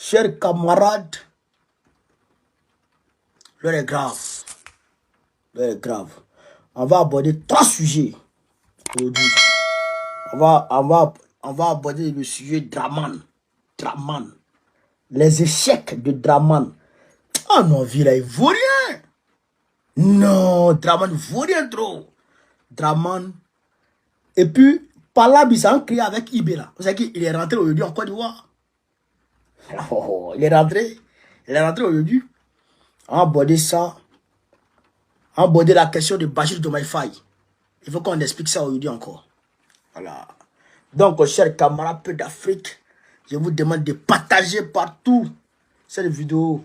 Chers camarades, l'heure est grave. L'heure est grave. On va aborder 3 sujets aujourd'hui. On va aborder le sujet Draman. Draman. Les échecs de Draman. Ah non, Villa, il vaut rien. Non, Draman vaut rien trop. Draman. Et puis, par là, il s'est créé avec Ibera. Vous savez qu'il est rentré aujourd'hui en Côte d'Ivoire. Oh, il est rentré aujourd'hui. On va aborder ça. On va aborder la question de Bachir Diomaye Faye. Il faut qu'on explique ça aujourd'hui encore. Voilà. Donc, chers camarades peu d'Afrique, je vous demande de partager partout cette vidéo,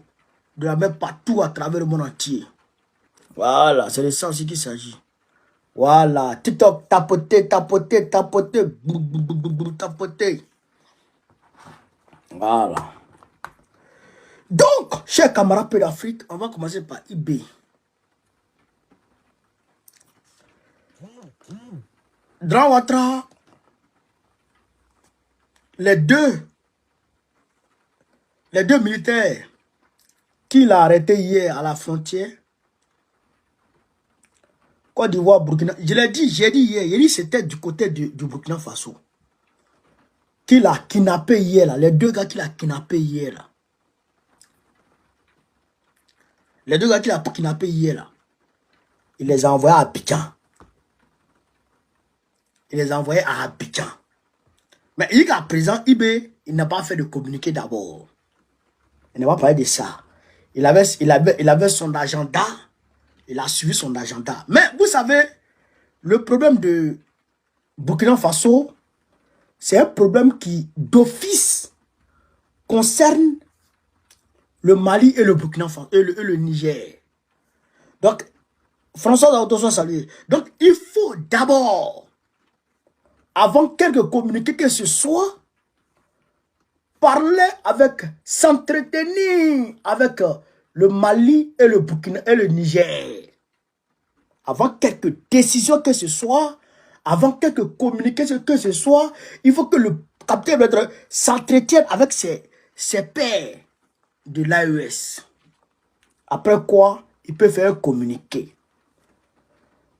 de la mettre partout à travers le monde entier. Voilà, c'est de ça aussi qu'il s'agit. Voilà, TikTok, tapoter, tapoter, tapoter, tapoter. Voilà. Donc, chers camarades peu d'Afrique, on va commencer par IB. Grand Ouattara, les deux militaires qu'il a arrêtés hier à la frontière, Côte d'Ivoire, Burkina, j'ai dit hier, c'était du côté du Burkina Faso. Qu'il a kidnappé hier, là, les deux gars qu'il a kidnappé hier, là. Les deux gars qu'il a kidnappé hier, là, il les a envoyés à Abidjan. Il les a envoyés à Abidjan. Mais jusqu'à présent, IB, il n'a pas fait de communiqué d'abord. Il n'a pas parlé de ça. Il avait son agenda. Il a suivi son agenda. Mais vous savez, le problème de Burkina Faso, c'est un problème qui, d'office, concerne le Mali et le Burkina Faso et le Niger. Donc, François Zaouto soit salué. Donc, il faut d'abord, avant quelques communiqués que ce soit, parler avec, s'entretenir avec le Mali et le Burkina et le Niger. Avant quelques décisions que ce soit, avant quelques communiqués que ce soit, il faut que le capitaine s'entretienne avec ses pairs de l'AES. Après quoi, il peut faire un communiqué.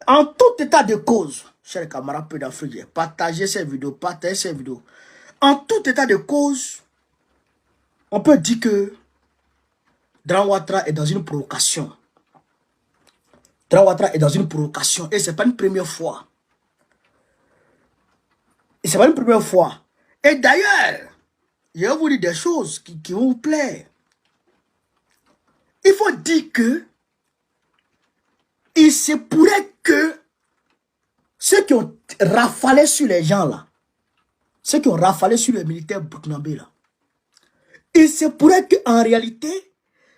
En tout état de cause, chers camarades peu d'Afrique, partagez ces vidéos, En tout état de cause, on peut dire que Grand Ouattara est dans une provocation. Grand Ouattara est dans une provocation et ce n'est pas une première fois. Et d'ailleurs, je vais vous dire des choses qui vont vous plaire. Il faut dire que il se pourrait que ceux qui ont rafalé sur les gens là, ceux qui ont rafalé sur les militaires burkinabés là, il se pourrait qu'en réalité,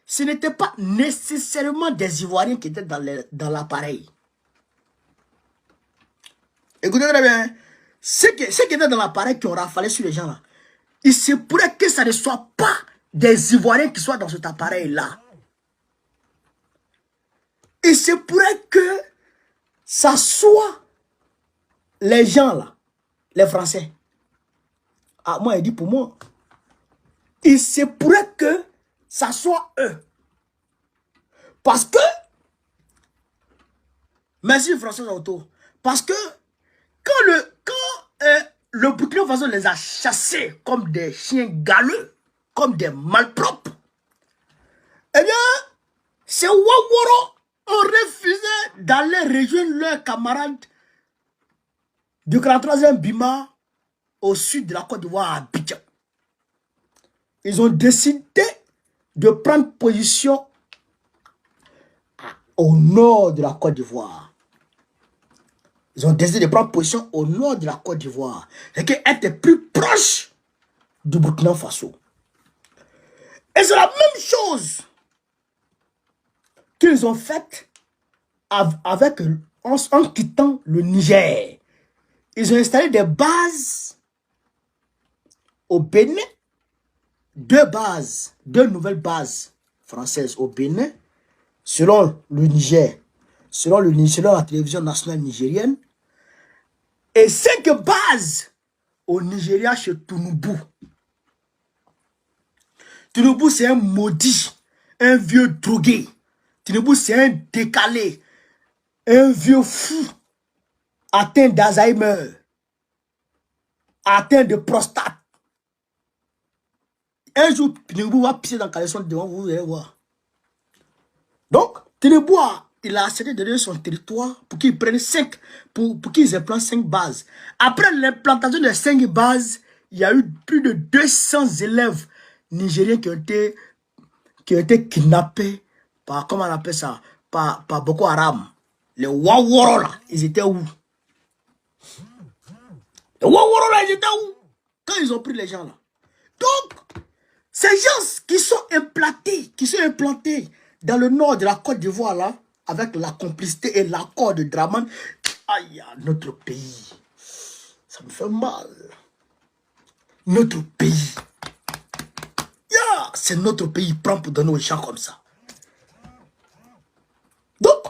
ce n'était pas nécessairement des Ivoiriens qui étaient dans l'appareil. Écoutez très bien, ceux qui étaient dans l'appareil qui ont rafalé sur les gens là, il se pourrait que ça ne soit pas des Ivoiriens qui soient dans cet appareil là. Il se pourrait que ça soit les gens là, les Français. Ah, moi, il dit pour moi, il se pourrait que ça soit eux. Parce que, merci François Auto, parce que quand le Burkina Faso les a chassés comme des chiens galeux, comme des malpropres, eh bien, ces Waworo ont refusé d'aller rejoindre leurs camarades du 43e Bima au sud de la Côte d'Ivoire à Abidjan. Ils ont décidé de prendre position au nord de la Côte d'Ivoire. Ils ont décidé de prendre position au nord de la Côte d'Ivoire. C'est qu'être plus proche du Burkina Faso. Et c'est la même chose qu'ils ont fait en quittant le Niger. Ils ont installé des bases au Bénin. Deux nouvelles bases françaises au Bénin, selon le Niger, selon la télévision nationale nigérienne, et 5 bases au Nigeria chez Tounoubou. Tinubu, c'est un maudit, un vieux drogué. Tinubu, c'est un décalé, un vieux fou, atteint d'Alzheimer, atteint de prostate. Un jour, Tinubu va pisser dans le caleçon devant vous, vous allez voir. Donc, Tinubu, il a accepté de donner son territoire pour qu'ils prennent 5, pour qu'ils implantent 5 bases. Après l'implantation de 5 bases, il y a eu plus de 200 élèves nigériens qui ont été kidnappés par, comment on appelle ça, par Boko Haram. Les Waworo là, ils étaient où? Les Waworo là, ils étaient où? Quand ils ont pris les gens là. Donc, ces gens qui sont implantés dans le nord de la Côte d'Ivoire là, avec la complicité et l'accord de Draman, aïe, notre pays, ça me fait mal. Notre pays, yeah, c'est notre pays, il prend pour donner aux gens comme ça. Donc,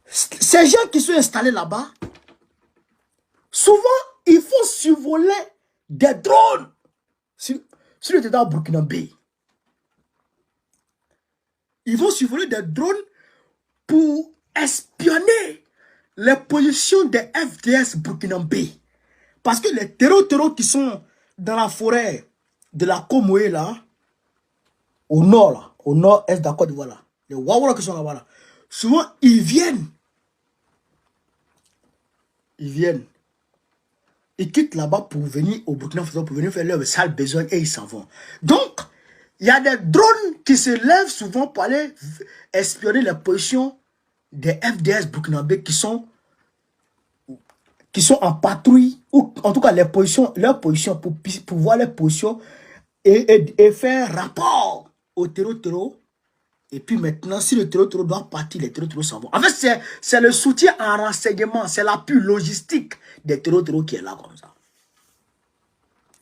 ces gens qui sont installés là-bas, souvent, ils font survoler des drones sur le territoire burkinabé. Ils vont survoler des drones pour espionner les positions des FDS burkinabé. Parce que les terreaux qui sont dans la forêt de la Comoé là, au nord-est de la Côte d'Ivoire là, les Wawara qui sont là-bas là, souvent ils viennent, ils quittent là-bas pour venir au Burkina Faso, pour venir faire leur sale besoin et ils s'en vont. Donc, il y a des drones qui se lèvent souvent pour aller espionner les positions des FDS burkinabés qui sont en patrouille, ou en tout cas leurs positions pour voir les positions et faire rapport au terreau. Et puis maintenant, si le terreau doit partir, les terreaux s'en vont. En fait, c'est le soutien en renseignement, c'est l'appui logistique des terreaux qui est là comme ça.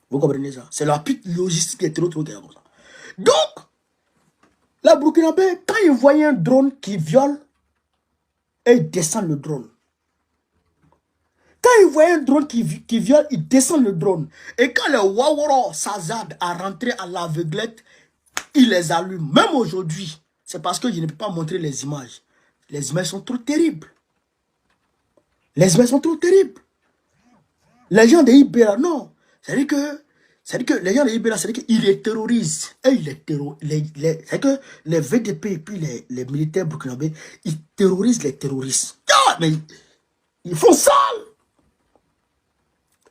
Vous comprenez ça? C'est l'appui logistique des terreaux qui est là comme ça. Donc, la Burkinabé, quand ils voyaient un drone qui viole, ils descendent le drone. Quand ils voyaient un drone qui viole, ils descendent le drone. Et quand les Waworo s'azardent à rentrer à l'aveuglette, ils les allument. Même aujourd'hui, c'est parce que je ne peux pas montrer les images. Les images sont trop terribles. Les images sont trop terribles. Les gens de Ibera, non. C'est-à-dire que les gens de Ibera, c'est-à-dire qu'ils les terrorisent. Et ils les terrorisent. C'est-à-dire que les VDP et puis les militaires burkinabés, ils terrorisent les terroristes. Ah, mais ils font sale.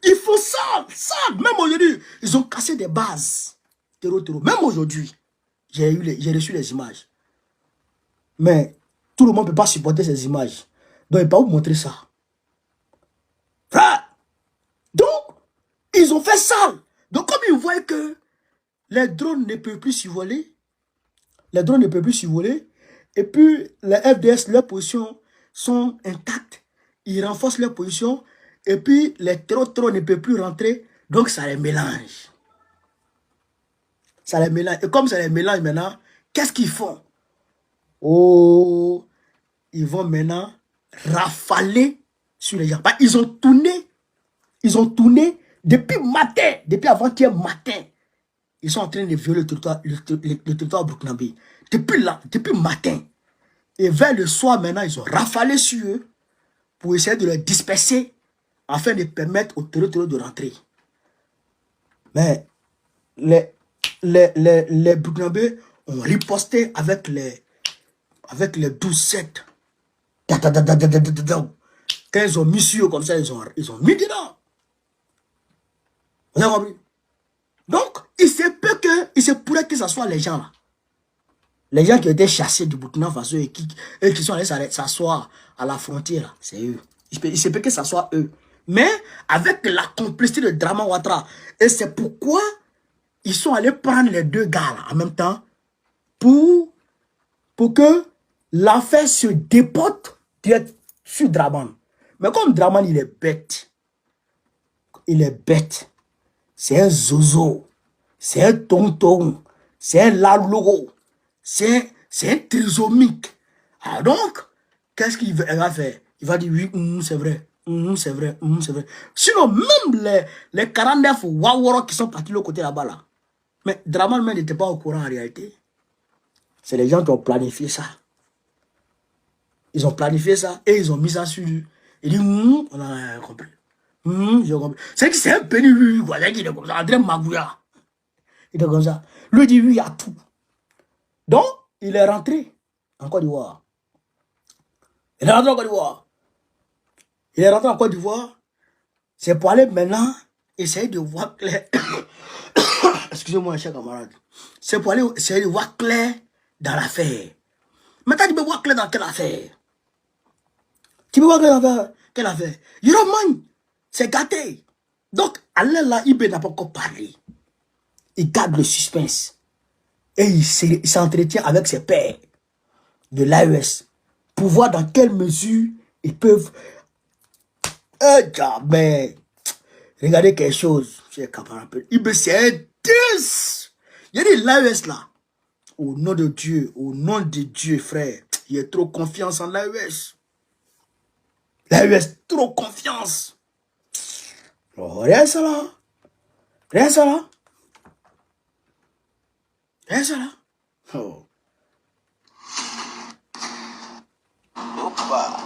Ils font sale. Même aujourd'hui, ils ont cassé des bases. Terreau. Même aujourd'hui, j'ai reçu les images. Mais tout le monde ne peut pas supporter ces images. Donc, il ne peut pas vous montrer ça. Donc, ils ont fait ça. Donc, comme ils voient que les drones ne peuvent plus survoler, et puis les FDS, leurs positions sont intactes, ils renforcent leur position, et puis les terreaux ne peuvent plus rentrer, donc ça les mélange. Et comme ça les mélange maintenant, qu'est-ce qu'ils font? Oh, ils vont maintenant rafaler sur les gens. Ils ont tourné depuis matin, depuis avant-hier matin. Ils sont en train de violer le territoire burkinabé. Depuis matin. Et vers le soir maintenant, ils ont rafalé sur eux pour essayer de les disperser afin de permettre aux territoires de rentrer. Mais les burkinabés ont riposté avec les 12-7. Quand ils ont mis sur eux comme ça, ils ont mis dedans. Vous avez compris? Donc, il se pourrait que ce soit les gens là. Les gens qui ont été chassés du Burkina Faso et qui sont allés s'asseoir à la frontière, c'est eux. Il se peut que ce soit eux. Mais avec la complicité de Draman Ouattara. Et c'est pourquoi ils sont allés prendre les deux gars là, en même temps pour que l'affaire se déporte direct sur Draman. Mais comme Draman, il est bête. C'est un zozo. C'est un tonton. C'est un lalogo. C'est un trisomique. Alors donc, qu'est-ce qu'il va faire? Il va dire oui, c'est vrai. C'est vrai. Sinon, même les 49 Waworo qui sont partis de l'autre côté là-bas, là, Mais Draman même n'était pas au courant en réalité. C'est les gens qui ont planifié ça. Ils ont planifié ça et ils ont mis ça sur... Il dit, on a compris. J'ai compris. C'est que c'est un pénible, quoi. C'est qu'il est comme ça, André Magouya. Il est comme ça. Lui dit, oui, il y a tout. Donc, il est rentré en Côte d'Ivoire. Il est rentré en Côte d'Ivoire. Il est rentré en Côte d'Ivoire. C'est pour aller maintenant essayer de voir clair. Excusez-moi, cher camarade. C'est pour aller essayer de voir clair dans l'affaire. Maintenant, tu peux voir clair dans quelle affaire? Tu peux voir clair dans quelle affaire? Yoroman, c'est gâté. Donc, Allah là, Ibé n'a pas encore parlé. Il garde le suspense. Et il s'entretient avec ses pairs de l'AES pour voir dans quelle mesure ils peuvent... mais regardez quelque chose, cher camarade. Ibé, c'est un 10. Il y a dit l'AES là. Au nom de Dieu, frère. Il y a trop confiance en l'AES. L'AES, trop confiance. Oh, rien ça là. Rien ça là. Rien ça là. Oh. Opa.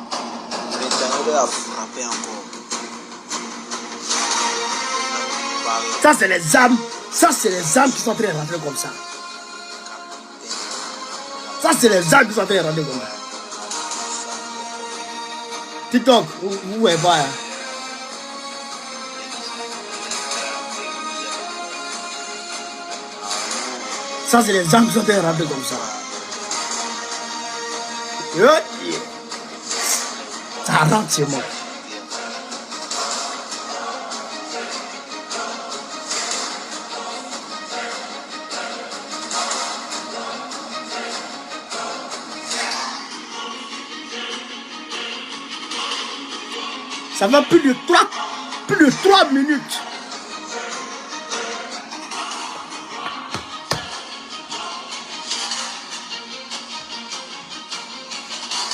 L'éternel a frappé encore. Ça, c'est les âmes. Ça, c'est les âmes qui sont en train de rentrer comme ça. Ça, c'est les âmes qui sont en train de rentrer comme ça. TikTok, où est va? Ça, c'est les âmes qui sont en train de rentrer comme ça. Ça rentre chez moi. Ça va plus de 3 minutes.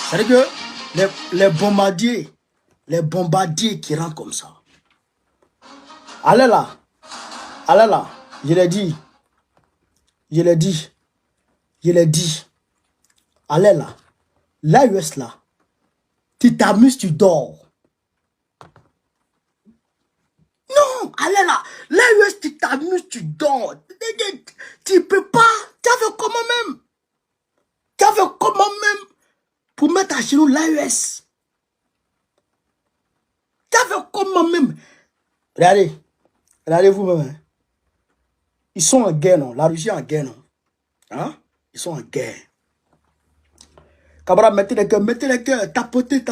C'est-à-dire que les bombardiers qui rentrent comme ça. Allez là, je l'ai dit. Allez là, l'AES là, tu t'amuses, tu dors. Non, allez là, l'AES, tu t'amuses, tu dors. Tu peux pas, tu as fait comment même pour mettre à genoux l'AES. Tu as fait comment même. Regardez vous-même. Hein. Ils sont en guerre, non? La Russie est en guerre, non? Hein? Ils sont en guerre. Camarade, mettez les cœurs, tapotez.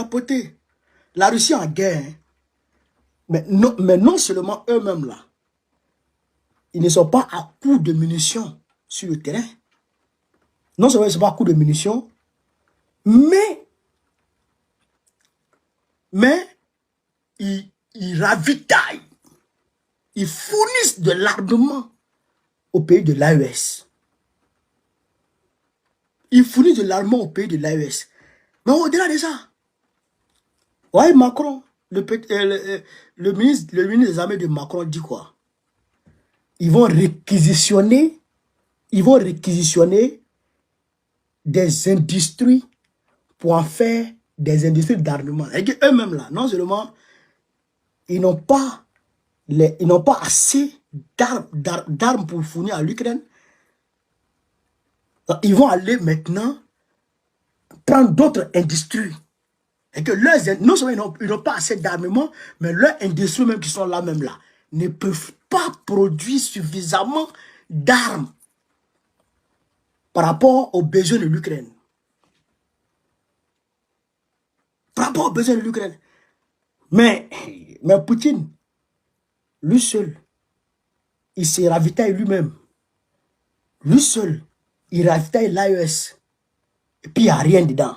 La Russie est en guerre. Hein? Mais non seulement eux-mêmes là, ils ne sont pas à court de munitions sur le terrain. Non seulement ils ne sont pas à court de munitions, mais ils ravitaillent, ils fournissent de l'armement au pays de l'AES. Ils fournissent de l'armement au pays de l'AES. Mais au-delà de ça, ouais, Macron, le ministre des armées de Macron dit quoi? Ils vont réquisitionner des industries pour en faire des industries d'armement. Et eux-mêmes là, non seulement ils n'ont pas assez d'armes pour fournir à l'Ukraine, ils vont aller maintenant prendre d'autres industries. Et que non seulement ils n'ont pas assez d'armement, mais leurs industries même qui sont là même là, ne peuvent pas produire suffisamment d'armes par rapport aux besoins de l'Ukraine. Par rapport aux besoins de l'Ukraine. Mais Poutine, lui seul, il se ravitaille lui-même. Lui seul, il ravitaille l'AES. Et puis il n'y a rien dedans.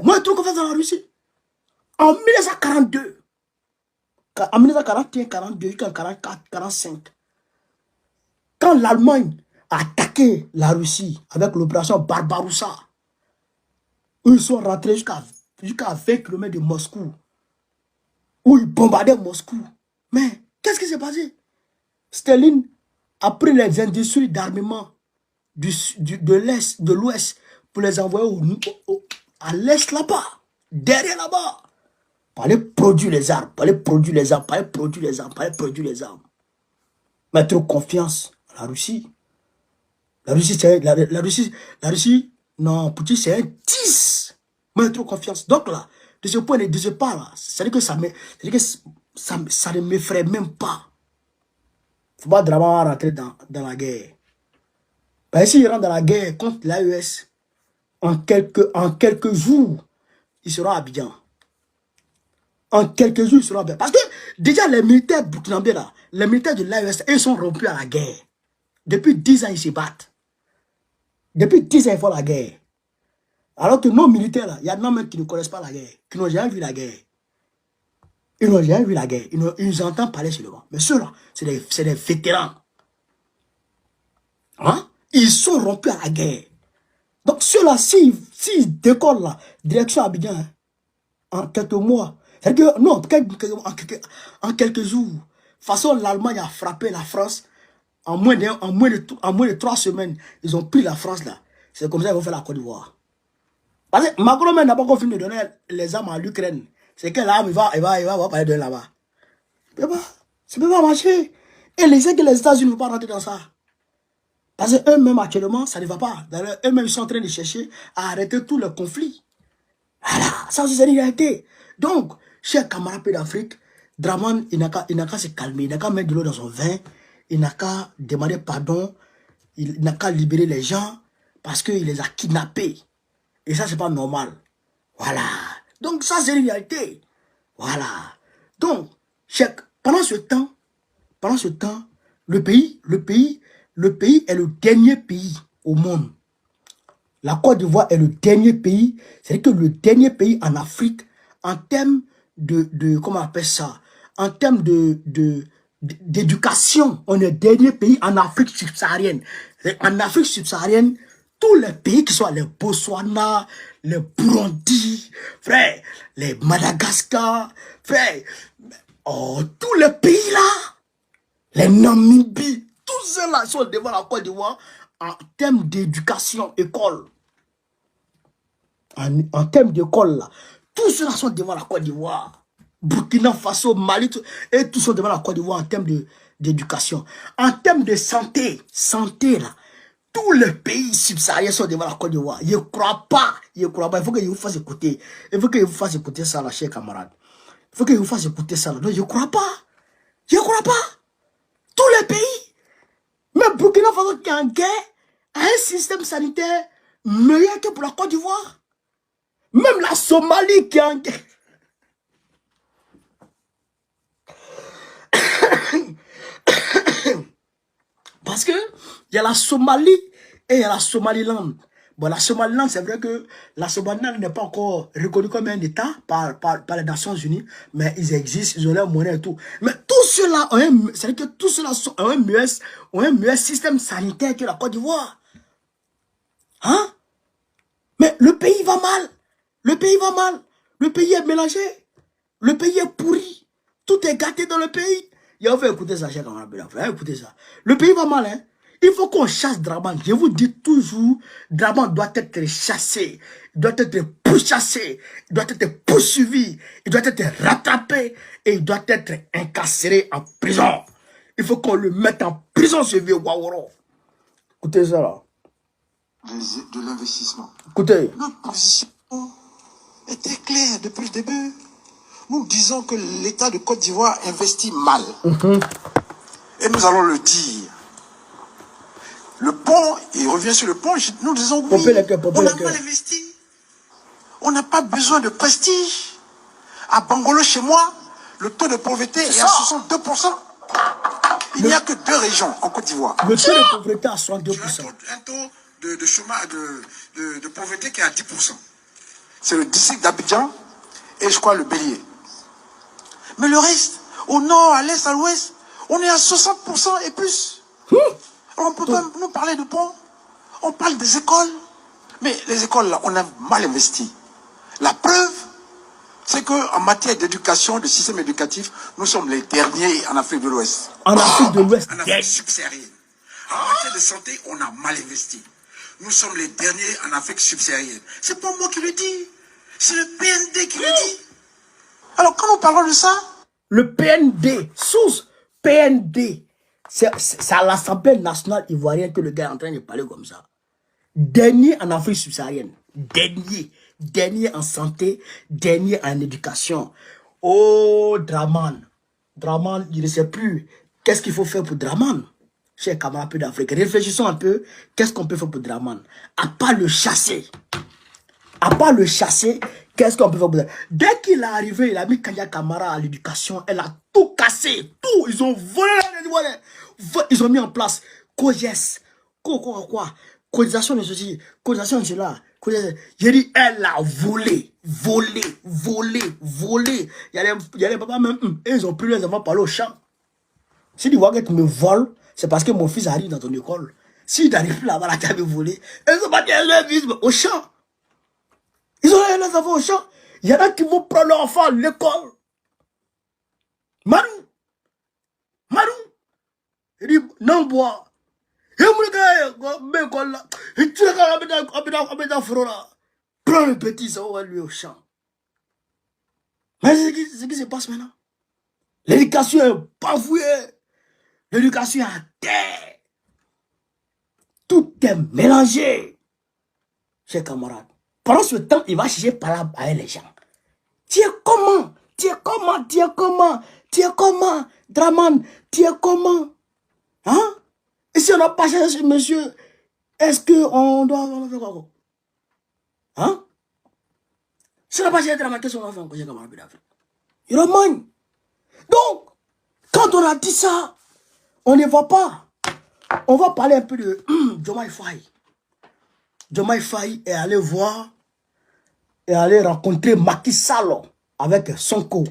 Moi, je trouve confiance dans la Russie. En 1942, en 1941, 42, 44, 45, quand l'Allemagne a attaqué la Russie avec l'opération Barbaroussa, ils sont rentrés jusqu'à 20 km de Moscou, où ils bombardaient Moscou. Mais qu'est-ce qui s'est passé? Staline a pris les industries d'armement de l'Est, de l'Ouest, pour les envoyer à l'Est là-bas, derrière là-bas, pour aller produire les armes, pour aller produire les armes, pour aller produire les armes, pour aller produire les armes. Mettre confiance à la Russie. La Russie, la Russie, non, Poutine, c'est un 10. Mettre confiance. Donc là, de ce point de ce pas là, c'est-à-dire que ça ne m'effraie même pas. Il ne faut pas vraiment rentrer dans la guerre. Parce que s'il rentre dans la guerre contre l'AES, en quelques jours, il sera à Abidjan. En quelques jours, il sera à Abidjan. Parce que déjà, les militaires burkinabés là, les militaires de l'AES, ils sont rompus à la guerre. Depuis 10 ans, ils se battent. Depuis 10 ans, ils font la guerre. Alors que nos militaires là, il y a des même qui ne connaissent pas la guerre, qui n'ont jamais vu la guerre. Ils n'ont jamais vu la guerre. Ils nous entendent parler seulement. Mais ceux-là, c'est des vétérans. Hein? Ils sont rompus à la guerre. Donc ceux-là, s'ils décollent là, direction Abidjan, hein, en quelques mois, c'est-à-dire que, non, en quelques jours, de toute façon, l'Allemagne a frappé la France en moins de 3 semaines. Ils ont pris la France là. C'est comme ça qu'ils vont faire la Côte d'Ivoire. Parce que Macron n'a pas encore fini de donner les armes à l'Ukraine. C'est que là, il va parler de là-bas. Ça ne peut pas marcher. Et les États-Unis ne vont pas rentrer dans ça. Parce qu'eux-mêmes, actuellement, ça ne va pas. Eux-mêmes, ils sont en train de chercher à arrêter tous les conflits. Voilà, ça aussi, c'est une réalité. Donc, chers camarades d'Afrique, Draman, il n'a qu'à se calmer, il n'a qu'à mettre de l'eau dans son vin, il n'a qu'à demander pardon, il n'a qu'à libérer les gens parce qu'il les a kidnappés. Et ça, c'est pas normal. Voilà. Donc, ça, c'est une réalité. Voilà. Donc, pendant ce temps, le pays est le dernier pays au monde. La Côte d'Ivoire est le dernier pays, c'est-à-dire que le dernier pays en Afrique, en termes comment on appelle ça, en termes d'éducation, on est le dernier pays en Afrique subsaharienne. En Afrique subsaharienne, tous les pays qui sont les Botswana, les Burundi, frère, les Madagascar, frère, tous les pays là, les Namibie, tous ceux-là sont devant la Côte d'Ivoire en termes d'éducation, école. En termes d'école là, tous ceux-là sont devant la Côte d'Ivoire. Burkina Faso, Mali, et tous sont devant la Côte d'Ivoire en termes d'éducation. En termes de santé là, tous les pays subsahariens sont devant la Côte d'Ivoire. Je ne crois pas. Il faut que je vous fasse écouter. Il faut que je vous fasse écouter ça, là, chers camarades. Il faut que je vous fasse écouter ça. Là. Donc, je ne crois pas. Je ne crois pas. Tous les pays, même Burkina Faso qui est en guerre, a un système sanitaire meilleur que pour la Côte d'Ivoire. Même la Somalie qui est en guerre. Parce que il y a la Somalie et il y a la Somaliland. Bon, la Somaliland, c'est vrai que la Somaliland n'est pas encore reconnue comme un État par les Nations Unies, mais ils existent, ils ont leur monnaie et tout. Mais tous ceux-là, c'est-à-dire que tous ceux-là ont un meilleur système sanitaire que la Côte d'Ivoire. Hein? Mais le pays va mal. Le pays va mal. Le pays est mélangé. Le pays est pourri. Tout est gâté dans le pays. Il faut écouter ça, cher camarade. Écoutez ça. Le pays va mal, hein? Il faut qu'on chasse Draman. Je vous dis toujours, Draman doit être chassé. Il doit être pourchassé. Il doit être poursuivi. Il doit être rattrapé. Et il doit être incarcéré en prison. Il faut qu'on le mette en prison, ce vieux Waworo. Écoutez ça, là. De l'investissement. Écoutez. Notre position était claire depuis le début. Nous disons que l'État de Côte d'Ivoire investit mal. Et nous allons le dire. Le pont, il revient sur le pont, nous disons oui, on a mal investi. On n'a pas besoin de prestige. À Bangolo, chez moi, le taux de pauvreté est à 62%. Il n'y a que 2 régions en Côte d'Ivoire. Le taux de pauvreté à 62%. Un taux de chômage, de pauvreté qui est à 10%. C'est le district d'Abidjan et je crois le Bélier. Mais le reste, au nord, à l'est, à l'ouest, on est à 60% et plus. Alors on peut pas nous parler de pont. On parle des écoles. Mais les écoles, là, on a mal investi. La preuve, c'est qu'en matière d'éducation, de système éducatif, nous sommes les derniers en Afrique de l'Ouest. En Afrique de l'Ouest. En Afrique subsaharienne. En matière de santé, on a mal investi. Nous sommes les derniers en Afrique subsaharienne. C'est pas moi qui le dis. C'est le PND qui le dit. Alors, quand nous parlons de ça, Le PND, sous PND, c'est à l'Assemblée nationale ivoirienne que le gars est en train de parler comme ça. Dernier en Afrique subsaharienne. Dernier en santé, dernier en éducation. Oh, Draman. Draman, il ne sait plus. Qu'est-ce qu'il faut faire pour Draman? Chers camarades d'Afrique, réfléchissons un peu. Qu'est-ce qu'on peut faire pour Draman? À part le chasser. À part le chasser, qu'est-ce qu'on peut faire pour Draman? Dès qu'il est arrivé, il a mis Kanya Kamara à l'éducation. Elle a tout cassé. Tout. Ils ont volé. Ils ont mis en place COGES. Quoi? Cotisation de ceci. Cotisation de cela. J'ai dit, elle a volé. Il y a les papas même. Et ils ont pris les enfants par le champ. Si tu vois que tu me voles, c'est parce que mon fils arrive dans ton école. S'il n'arrive plus là-bas, tu as me volé. Ils ont battu les fils au champ. Ils ont les enfants au champ. Il y en a qui vont prendre leur enfant à l'école. Marou. Il dit, non, bois. Et mon gars, il tue là. Prends le petit, ça va lui au champ. Mais c'est ce qui se passe maintenant. L'éducation est bafouée. L'éducation est à terre. Tout est mélangé. Chers camarades. Pendant ce temps, il va chercher par là avec les gens. Tu es comment? Draman, tu es comment? Hein? Et si on n'a pas cherché ce monsieur, est-ce qu'on doit faire quoi? Hein? Si on n'a pas cherché Draman, qu'est-ce qu'on va faire encore, chers camarades d'Afrique? Il remonte. Donc, quand on a dit ça, on ne va pas. On va parler un peu de Diomaye Faye. Diomaye Faye est allé voir et aller rencontrer Macky Sall avec Sonko.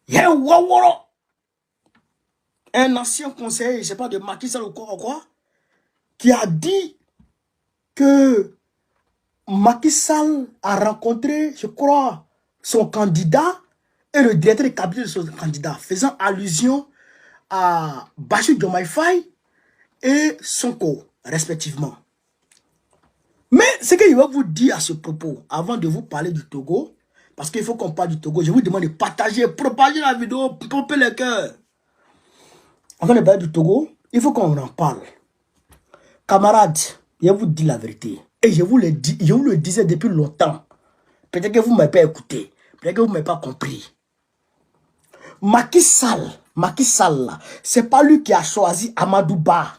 Il y a un ancien conseiller, je ne sais pas, de Macky Sall ou quoi, qui a dit que Macky Sall a rencontré, je crois, son candidat et le directeur de cabinet de son candidat, faisant allusion à Bassirou Diomaye Faye et Sonko, respectivement. Mais ce que je vais vous dire à ce propos, avant de vous parler du Togo, parce qu'il faut qu'on parle du Togo, je vous demande de partager, propager la vidéo, pomper les cœurs. Avant de parler du Togo, il faut qu'on en parle. Camarades, je vous dis la vérité. Et je vous le disais depuis longtemps. Peut-être que vous ne m'avez pas écouté. Peut-être que vous ne m'avez pas compris. Macky Sall, c'est pas lui qui a choisi Amadou Ba.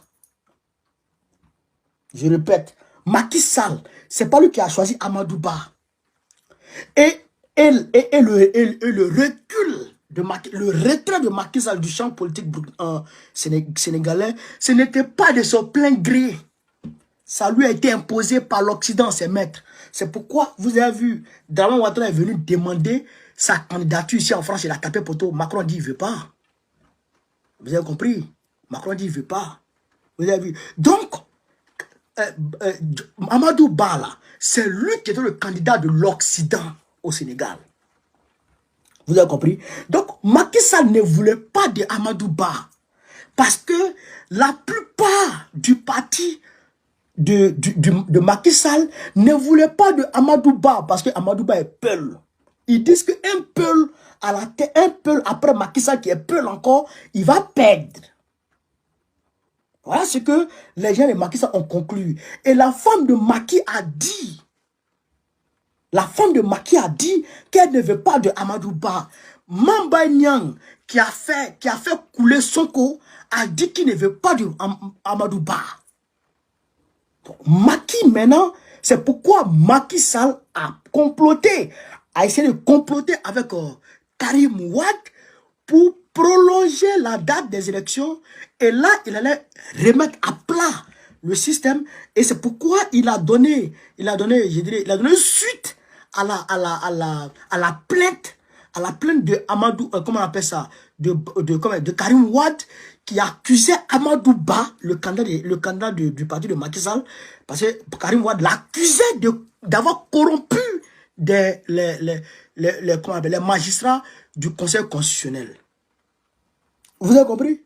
Je répète, Macky Sall, c'est pas lui qui a choisi Amadou Ba. Et le recul de le retrait de Macky Sall du champ politique sénégalais, ce n'était pas de son plein gré. Ça lui a été imposé par l'Occident, ses maîtres. C'est pourquoi vous avez vu, Draman Ouattara est venu demander sa candidature ici en France, il a tapé poteau. Macron dit il ne veut pas. Vous avez compris? Macron dit il ne veut pas. Vous avez vu? Donc, Amadou Ba, là, c'est lui qui était le candidat de l'Occident au Sénégal. Vous avez compris? Donc, Macky Sall ne voulait pas de Amadou Ba. Parce que la plupart du parti de Macky Sall ne voulait pas de Amadou Ba. Parce que Amadou Ba est Peul. Ils disent qu'un Peul à la tête, un Peul après Macky Sall qui est Peul encore, il va perdre. Voilà ce que les gens de Macky Sall ont conclu. Et la femme de Macky a dit, qu'elle ne veut pas de Amadou Ba. Mamba Nyang, qui a fait couler Sonko, a dit qu'il ne veut pas de Amadou Ba. Macky maintenant, c'est pourquoi Macky Sall a essayé de comploter avec Karim Wade pour prolonger la date des élections. Et là, il allait remettre à plat le système. Et c'est pourquoi il a donné suite à la plainte de Amadou, comment on appelle ça, de Karim Wade, qui accusait Amadou Ba, le candidat du parti de Macky Sall, parce que Karim Wade l'accusait d'avoir corrompu les magistrats du Conseil constitutionnel. Vous avez compris?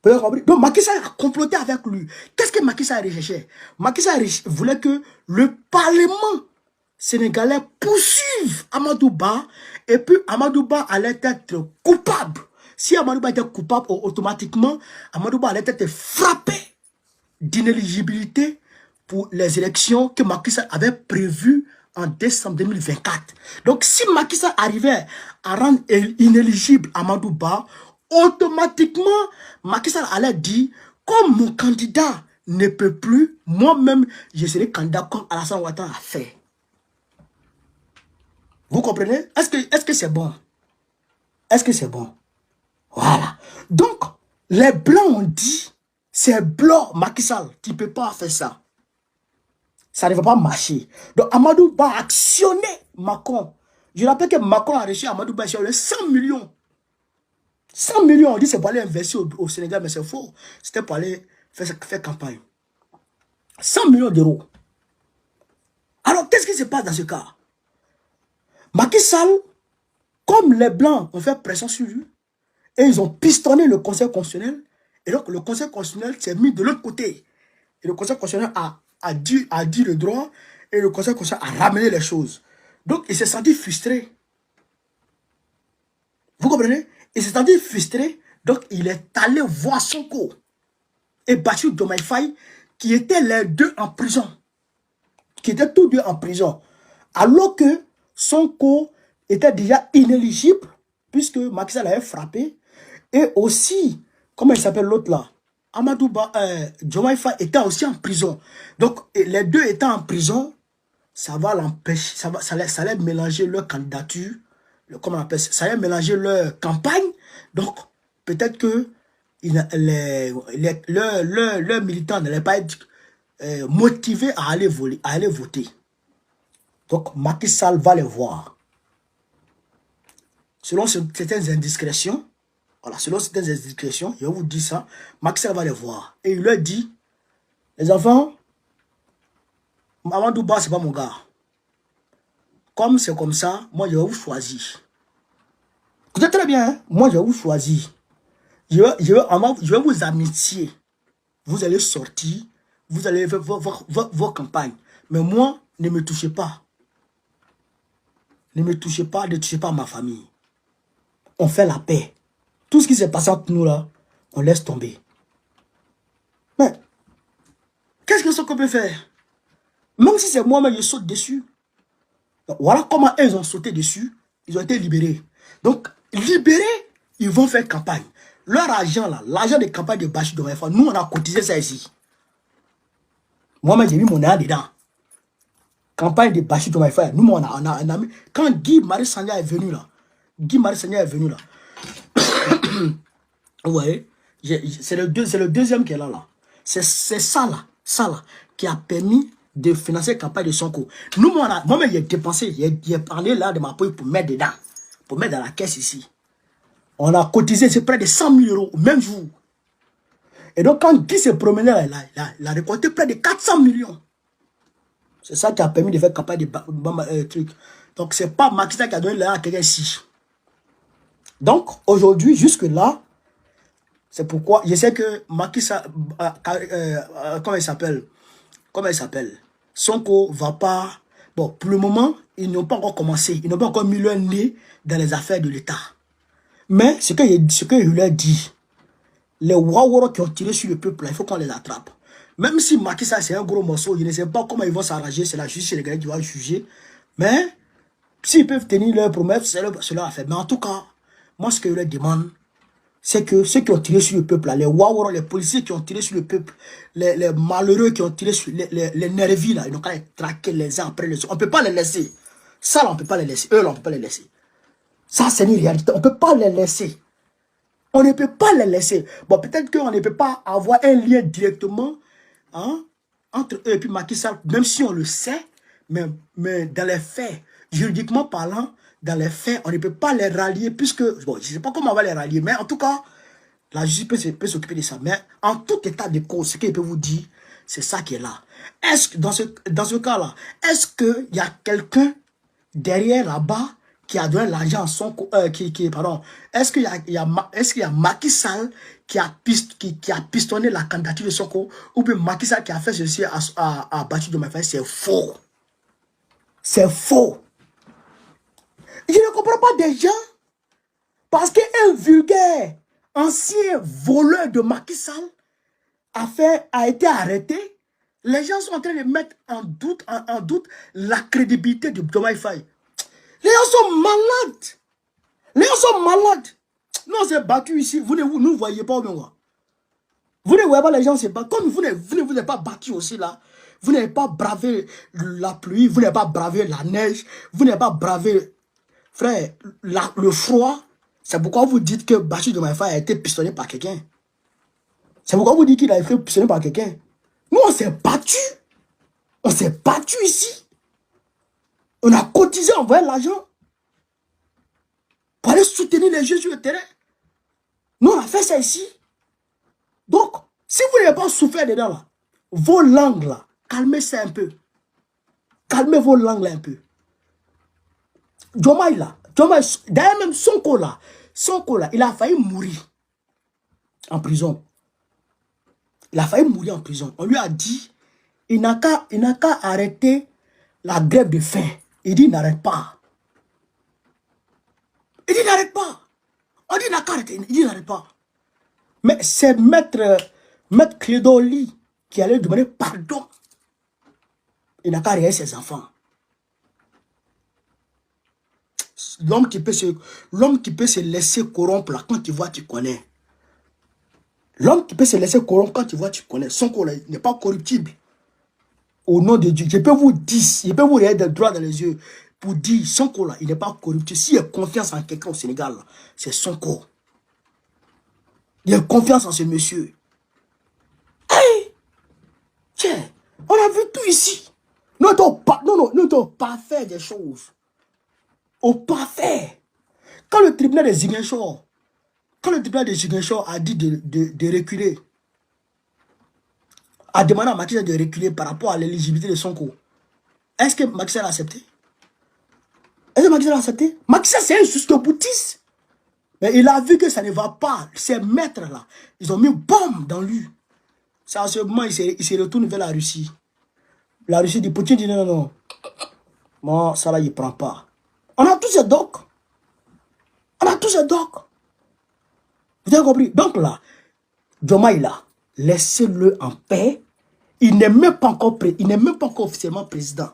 Vous avez compris? Donc Macky Sall a comploté avec lui. Qu'est-ce que Macky Sall recherchait? Macky Sall voulait que le Parlement sénégalais poursuive Amadou Ba, et puis Amadou Ba allait être coupable. Si Amadou Ba était coupable, automatiquement, Amadou Ba allait être frappé d'inéligibilité pour les élections que Macky Sall avait prévues en décembre 2024. Donc, si Macky Sall arrivait à rendre inéligible Amadou Ba, automatiquement, Macky Sall allait dire, comme mon candidat ne peut plus, moi-même, je serai candidat comme Alassane Ouattara a fait. Vous comprenez? Est-ce que c'est bon? Est-ce que c'est bon? Voilà. Donc, les Blancs ont dit, c'est blanc, Macky Sall, tu ne peux pas faire ça. Ça ne va pas marcher. Donc, Amadou Ba a actionné Macron. Je rappelle que Macron a reçu Amadou Ba sur les 100 millions. 100 millions, on dit c'est pour aller investir au Sénégal, mais c'est faux. C'était pour aller faire campagne. 100 millions d'euros. Alors, qu'est-ce qui se passe dans ce cas? Macky Sall, comme les Blancs ont fait pression sur lui, et ils ont pistonné le Conseil constitutionnel, et donc le Conseil constitutionnel s'est mis de l'autre côté. Et le Conseil constitutionnel a dit le droit, et le Conseil constitutionnel a ramené les choses. Donc, il s'est senti frustré. Vous comprenez? Il s'est senti frustré, donc il est allé voir Sonko et Bassirou Diomaye Faye, qui étaient les deux en prison. Qui étaient tous deux en prison. Alors que Sonko était déjà inéligible, puisque Macky Sall avait frappé. Et aussi, comment il s'appelle l'autre là? Amadou Ba, Diomaye Faye était aussi en prison. Donc, les deux étant en prison, ça va l'empêcher, ça allait mélanger leur candidature, comment on appelle ça, ça allait mélanger leur campagne. Donc, peut-être que leurs militants n'allaient pas être motivés à aller voter. Donc, Macky Sall va les voir. Selon certaines indiscrétions, voilà, selon certaines indiscrétions, je vous dis ça, Macky Sall va les voir. Et il leur dit, les enfants, Amadou Ba, c'est pas mon gars. Comme c'est comme ça, moi, je vais vous choisir. Écoutez très bien, hein? Moi, je vais vous choisir. Je vais vous amitier. Vous allez sortir, vous allez faire vos campagnes. Mais moi, ne me touchez pas. Ne me touchez pas, ne touchez pas ma famille. On fait la paix. Tout ce qui s'est passé entre nous là, on laisse tomber. Mais, qu'est-ce que ça qu'on peut faire? Même si c'est moi-même, je saute dessus. Donc, voilà comment ils ont sauté dessus. Ils ont été libérés. Donc, libérés, ils vont faire campagne. Leur argent là, l'argent de campagne de Bassirou Diomaye Faye, nous on a cotisé ça ici. Moi-même, j'ai mis mon argent dedans. Campagne de Bassirou Diomaye Faye, nous on a mis. Quand Guy Marius Sagna est venu là, vous voyez, c'est le deuxième qui est là. C'est ça là, qui a permis de financer la campagne de Sonko. Nous, moi-même, j'ai dépensé, j'ai parlé là de ma poche pour mettre dedans, pour mettre dans la caisse ici. On a cotisé, c'est près de 100 000 euros au même jour. Et donc, quand Guy s'est promené là, il a récolté près de 400 millions. C'est ça qui a permis de faire campagne de trucs. Donc, c'est pas Macky Sall qui a donné l'argent à quelqu'un ici. Donc, aujourd'hui, jusque-là, c'est pourquoi je sais que Macky Sall, comment il s'appelle? Sonko va pas. Bon, pour le moment, ils n'ont pas encore commencé. Ils n'ont pas encore mis leur nez dans les affaires de l'État. Mais ce que je leur dis, les Waworo qui ont tiré sur le peuple, il faut qu'on les attrape. Même si Macky Sall c'est un gros morceau, je ne sais pas comment ils vont s'arranger, c'est la justice sénégalaise qui va juger. Mais s'ils peuvent tenir leurs promesses, c'est leur affaire. Mais en tout cas, moi ce que je leur demande, c'est que ceux qui ont tiré sur le peuple, là, les Waworo, les policiers qui ont tiré sur le peuple, les malheureux qui ont tiré sur les nervis, là, ils n'ont qu'à les traquer les uns après les autres. On ne peut pas les laisser. Ça, là, on ne peut pas les laisser. Eux, là, on ne peut pas les laisser. Ça, c'est une réalité. On ne peut pas les laisser. On ne peut pas les laisser. Bon, peut-être qu'on ne peut pas avoir un lien directement entre eux et puis Macky Sall, même si on le sait, mais dans les faits, juridiquement parlant, dans les faits, on ne peut pas les rallier puisque, bon, je ne sais pas comment on va les rallier, mais en tout cas, la justice peut s'occuper de ça. Mais en tout état de cause, ce qu'il peut vous dire, c'est ça qui est là. Est-ce que, dans ce cas-là, est-ce qu'il y a quelqu'un derrière là-bas qui a donné l'argent à son... pardon, est-ce qu'il y a Macky Sall qui a pistonné la candidature de Sonko, ou bien Macky Sall qui a fait ceci à battu de ma famille, c'est faux. C'est faux. Je ne comprends pas des gens, parce qu'un vulgaire, ancien voleur de Macky Sall a été arrêté. Les gens sont en train de mettre en doute la crédibilité de Diomaye Faye. Les gens sont malades. Les gens sont malades. Nous, on s'est battus ici. Vous ne voyez pas au moins. Vous ne voyez pas les gens se battre. Comme vous n'avez pas battu aussi là. Vous n'avez pas bravé la pluie. Vous n'avez pas bravé la neige. Vous n'avez pas bravé, frère, le froid. C'est pourquoi vous dites que Bassirou Diomaye Faye a été pistonné par quelqu'un. C'est pourquoi vous dites qu'il a été pistonné par quelqu'un. Nous, on s'est battu. On s'est battu ici. On a cotisé, envoyé l'argent pour aller soutenir les jeux sur le terrain. Nous, on a fait ça ici. Donc, si vous n'avez pas souffert dedans, là, vos langues, là, calmez ça un peu. Calmez vos langues, là, un peu. Diomaye, là, d'ailleurs, même Sonko, là, il a failli mourir en prison. Il a failli mourir en prison. On lui a dit, il n'a qu'à arrêter la grève de faim. Il dit, il n'arrête pas. Il dit, il n'arrête pas. On dit, il n'a qu'à arrêter. Il dit, il n'arrête pas. Mais c'est maître Clédoli qui allait demander pardon. Il n'a qu'à arrêter ses enfants. L'homme qui peut se laisser corrompre là, quand tu vois, tu connais. L'homme qui peut se laisser corrompre quand tu vois, tu connais. Sonko n'est pas corruptible. Au nom de Dieu, je peux vous dire, je peux vous regarder de droit dans les yeux pour dire, Sonko là, il n'est pas corruptible. S'il y a confiance en quelqu'un au Sénégal, c'est Sonko. Il y a confiance en ce monsieur. Hey! Tiens, on a vu tout ici. Nous ne devons pas faire des choses. Au parfait. Quand le tribunal de Ziguinchor, a dit de reculer, a demandé à Macky Sall de reculer par rapport à l'éligibilité de Sonko, est-ce que Macky Sall a accepté? Est-ce que Macky Sall a accepté? Macky Sall, c'est un juste boutiste. Mais il a vu que ça ne va pas. Ces maîtres-là, ils ont mis une bombe dans lui. Ça, à ce moment, il se retourne vers la Russie. La Russie dit, Poutine dit non, non, non. Moi, ça là, il ne prend pas. On a tous ces docs. On a tous ces docs. Vous avez compris? Donc là, Diomaye là, laissez-le en paix. Il n'est même pas encore officiellement président.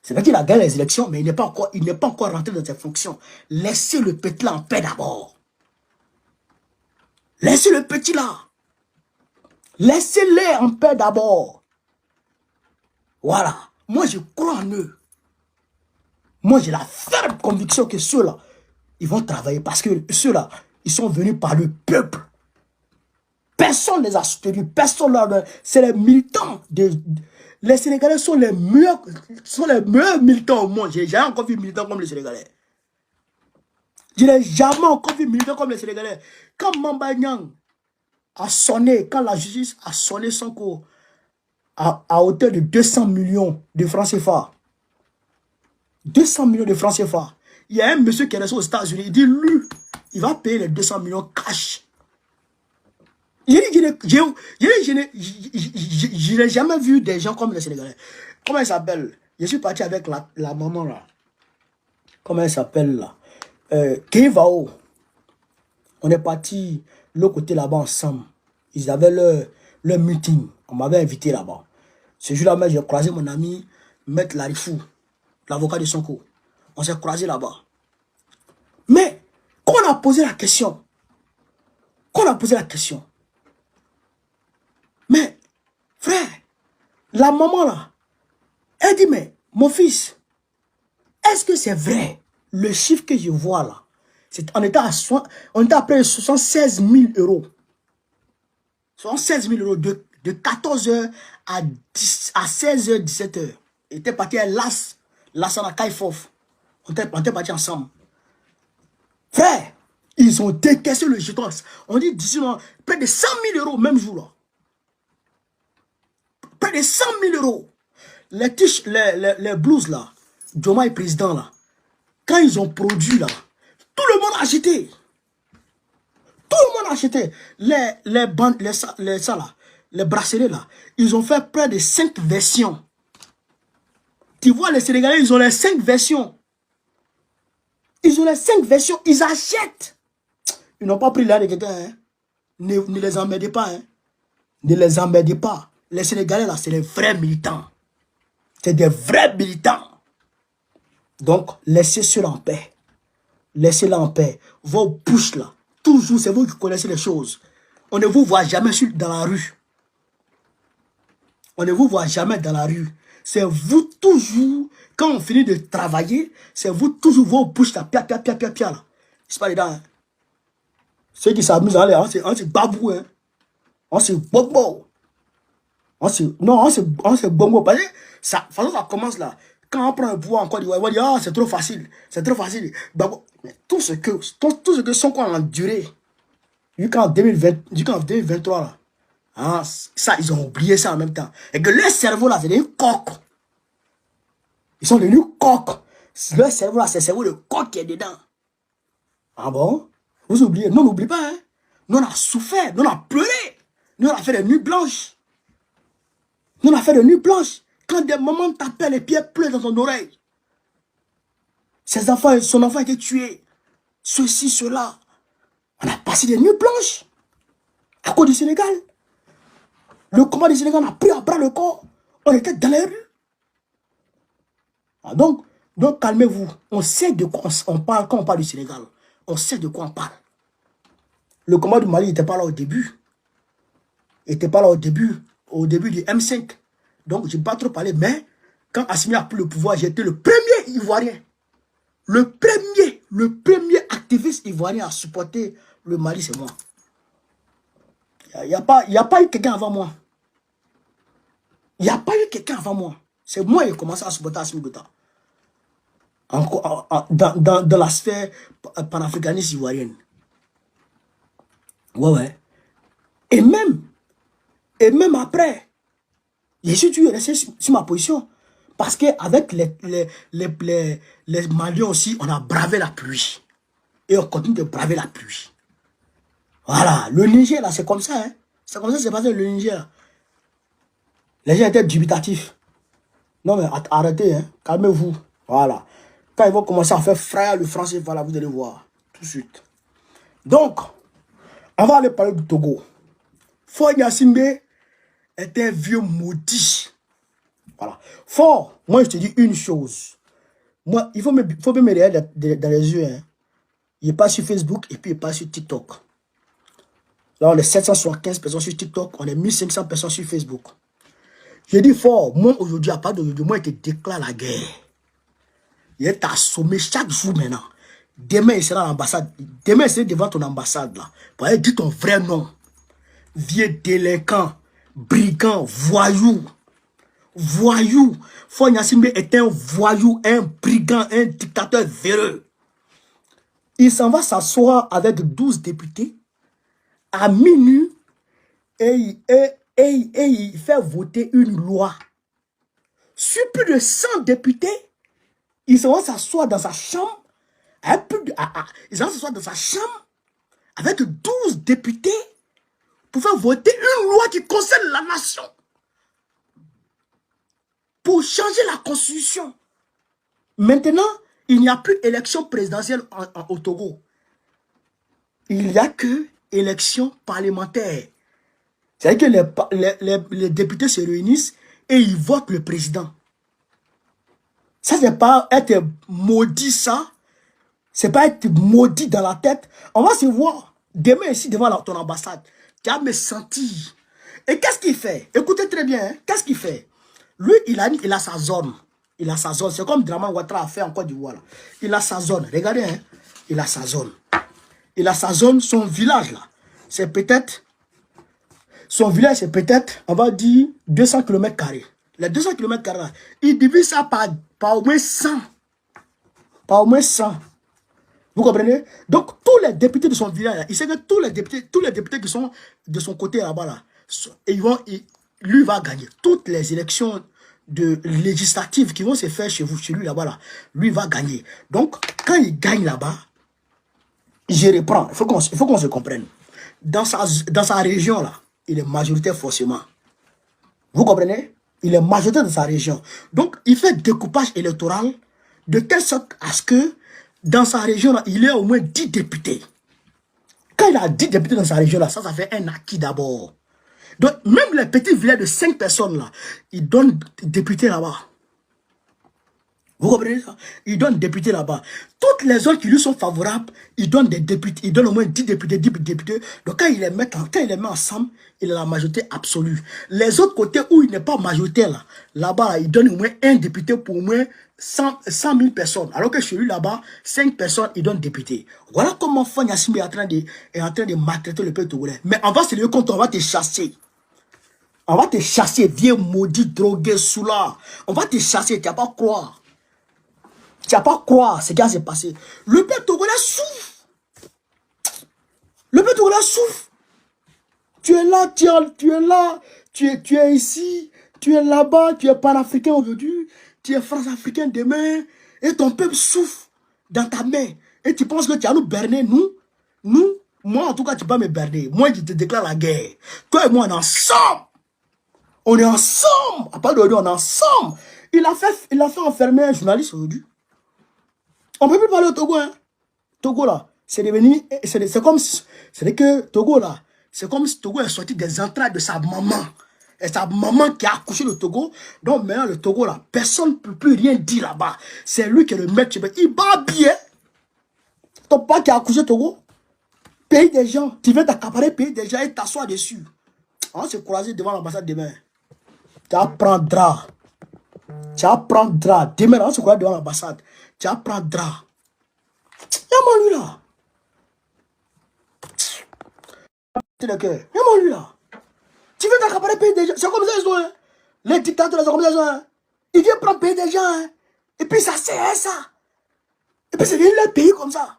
C'est vrai qu'il a gagné les élections, mais il n'est pas encore rentré dans ses fonctions. Laissez le petit là en paix d'abord. Laissez le petit là. Laissez-les en paix d'abord. Voilà. Moi, je crois en eux. Moi, j'ai la ferme conviction que ceux-là, ils vont travailler parce que ceux-là, ils sont venus par le peuple. Personne ne les a soutenus. Personne là. C'est les militants. Les Sénégalais sont les meilleurs militants au monde. Je n'ai jamais encore vu militants comme les Sénégalais. Je n'ai jamais encore vu militants comme les Sénégalais. Quand Mamba Nyang a sonné, quand la justice a sonné Sonko à hauteur de 200 millions de francs CFA. 200 millions de francs CFA. Il y a un monsieur qui est resté aux États-Unis. Il dit, lui, il va payer les 200 millions cash. Je n'ai jamais vu des gens comme les Sénégalais. Comment il s'appelle? Je suis parti avec la maman là. Comment elle s'appelle là? Kévao. On est parti l'autre côté là-bas ensemble. Ils avaient leur meeting. On m'avait invité là-bas. Ce jour-là, j'ai croisé mon ami Maître Larifou, l'avocat de Sonko. On s'est croisé là-bas. Mais, quand on a posé la question, mais, frère, la maman là, elle dit, mais, mon fils, est-ce que c'est vrai, le chiffre que je vois là, on était à près de 76 000 euros. 76 000 euros de 14h à 16h, 17h. Il était parti à Lassana Kaifof. On était partis ensemble. Frère, ils ont décaissé le jeton. On dit d'ici près de 100 000 euros, même jour là. Près de 100 000 euros. Les blues là, Diomaye président là, quand ils ont produit là, tout le monde a agité. Tout le monde a acheté les bandes, les bracelets là. Ils ont fait près de 5 versions. Tu vois, les Sénégalais, ils ont les 5 versions. Ils ont les 5 versions. Ils achètent. Ils n'ont pas pris l'air de quelqu'un. Hein. Ne les emmerdez pas. Hein. Ne les emmerdez pas. Les Sénégalais là, c'est des vrais militants. C'est des vrais militants. Donc, laissez cela en paix. Laissez-la en paix. Vos bouches là, toujours, c'est vous qui connaissez les choses. On ne vous voit jamais dans la rue. On ne vous voit jamais dans la rue. C'est vous toujours, quand on finit de travailler, c'est vous toujours vos bouches là, pia, là. C'est pas les dents. Hein. Ceux qui s'amusent, on se babou, hein. On se bobo. On se bobo. Parce que ça commence là. Quand on prend un pouvoir en Côte d'Ivoire, on va dire, ah, c'est trop facile. C'est trop facile. Mais tout ce que Sonko a enduré, jusqu'en 2023, là, ah, ça, ils ont oublié ça en même temps. Et que leur cerveau, là, c'est des coqs. Ils sont devenus coqs. Leur cerveau, là, c'est le cerveau de coq qui est dedans. Ah bon? Vous oubliez? Non, n'oublie pas, hein. Nous, on a souffert. Nous, on a pleuré. Nous, on a fait des nuits blanches. Nous, on a fait des nuits blanches. Quand des mamans t'appellent, les pieds pleurent dans ton oreille. Son enfant a été tué. Ceci, cela. On a passé des nuits blanches. À cause du Sénégal. Le combat du Sénégal a pris à bras le corps. On était dans les rues. Ah, donc calmez-vous. On sait de quoi on parle quand on parle du Sénégal. On sait de quoi on parle. Le combat du Mali n'était pas là au début. Il n'était pas là au début du M5. Donc, je n'ai pas trop parlé, mais quand Assimi a pris le pouvoir, j'ai été le premier Ivoirien. Le premier activiste ivoirien à supporter le Mali, c'est moi. Il n'y a pas eu quelqu'un avant moi. Il n'y a pas eu quelqu'un avant moi. C'est moi qui ai commencé à supporter Assimi Goïta. Dans la sphère panafricaniste ivoirienne. Ouais. Et même après, je suis toujours resté sur ma position. Parce qu'avec les Maliens aussi, on a bravé la pluie. Et on continue de braver la pluie. Voilà. Le Niger, là, c'est comme ça. Hein. C'est comme ça que c'est passé le Niger. Les gens étaient dubitatifs. Non, mais arrêtez. Hein. Calmez-vous. Voilà. Quand ils vont commencer à faire frère le français, voilà, vous allez voir. Tout de suite. Donc, on va aller parler du Togo. Faure Gnassingbé est un vieux maudit. Voilà. Faure, moi je te dis une chose. Moi, il faut bien me regarder dans les yeux. Hein. Il n'est pas sur Facebook et puis il n'est pas sur TikTok. Là, on est 775 personnes sur TikTok, on est 1500 personnes sur Facebook. J'ai dit Faure, moi aujourd'hui, à part d'aujourd'hui, moi je te déclare la guerre. Il est assommé chaque jour maintenant. Demain, il sera à l'ambassade. Demain, il sera devant ton ambassade là. Pour aller dire ton vrai nom. Vieux délinquant, brigand, voyou. Voyou. Faure Gnassingbé est un voyou, un brigand, un dictateur véreux. Il s'en va s'asseoir avec 12 députés à minuit et il fait voter une loi. Sur plus de 100 députés, il s'en va s'asseoir dans sa chambre. Il s'en va s'asseoir dans sa chambre avec 12 députés pour faire voter une loi qui concerne la nation. Pour changer la constitution. Maintenant, il n'y a plus élection présidentielle au Togo. Il n'y a que élection parlementaire. C'est-à-dire que les députés se réunissent et ils votent le président. Ça, c'est pas être maudit, ça. C'est pas être maudit dans la tête. On va se voir demain ici devant ton ambassade. Tu vas me sentir. Et qu'est-ce qu'il fait? Écoutez très bien. Hein? Qu'est-ce qu'il fait? Lui, il a sa zone. Il a sa zone. C'est comme Draman Ouattara a fait en Côte d'Ivoire. Il a sa zone. Regardez, hein? Il a sa zone. Il a sa zone, son village là. C'est peut-être... Son village, c'est peut-être, on va dire, 200 km². Les 200 km², là, il divise ça par au moins 100. Par au moins 100. Vous comprenez? Donc, tous les députés de son village, là, il sait que tous les députés qui sont de son côté là-bas, là, lui va gagner. Toutes les élections législatives qui vont se faire chez lui là-bas, là, lui va gagner. Donc, quand il gagne là-bas, je reprends. Il faut qu'on se comprenne. dans sa région, là, il est majoritaire forcément. Vous comprenez? Il est majoritaire de sa région. Donc, il fait découpage électoral de telle sorte à ce que dans sa région, là, il y a au moins 10 députés. Quand il a 10 députés dans sa région, là, ça fait un acquis d'abord. Donc, même les petits villages de 5 personnes, là, ils donnent députés là-bas. Vous comprenez ça? Il donne députés là-bas. Toutes les autres qui lui sont favorables, il donne des députés. Il donne au moins 10 députés, 10 députés. Donc quand il les met ensemble, il a la majorité absolue. Les autres côtés où il n'est pas majoritaire, là-bas, il donne au moins un député pour au moins 100 000 personnes. Alors que chez lui, là-bas, 5 personnes, il donne député. Voilà comment Fon Yassimi est en train de maltraiter le peuple togolais. Mais on va se lever contre, on va te chasser. On va te chasser, vieux maudit, drogué, soula. On va te chasser, tu n'as pas croire. Tu n'as pas croire ce qui s'est passé. Le peuple togolais souffre. Le peuple togolais souffre. Tu es là, tu es là, tu es ici, tu es là-bas, tu es panafricain aujourd'hui, tu es france-africain demain, et ton peuple souffre dans ta main. Et tu penses que tu vas nous berner, nous, moi en tout cas, tu ne peux pas me berner. Moi, je te déclare la guerre. Toi et moi, on est ensemble. On est ensemble. À part d'aujourd'hui, on est ensemble. Il a fait enfermer un journaliste aujourd'hui. On ne peut plus parler au Togo, hein. Togo, là, c'est devenu... C'est comme... C'est que Togo, là, c'est comme si Togo est sorti des entrailles de sa maman. Et sa maman qui a accouché le Togo. Donc maintenant, le Togo, là, personne ne peut plus rien dire là-bas. C'est lui qui est le maître. Il bat bien. Ton père qui a accouché le Togo, pays des gens. Tu viens t'accaparer pays des gens et t'asseoir dessus. On va se croiser devant l'ambassade demain. Tu apprendras. Tu apprendras. Demain, on va se croiser devant l'ambassade. Tu apprendras. Y'a lui là. Y'a lui là. Tu veux t'accaparer le pays des gens. C'est comme ça ils sont. Hein. Les dictateurs sont comme ça ils sont. Hein. Ils viennent prendre le pays des gens. Hein. Et puis ça c'est ça. Et puis c'est devenu leur pays comme ça.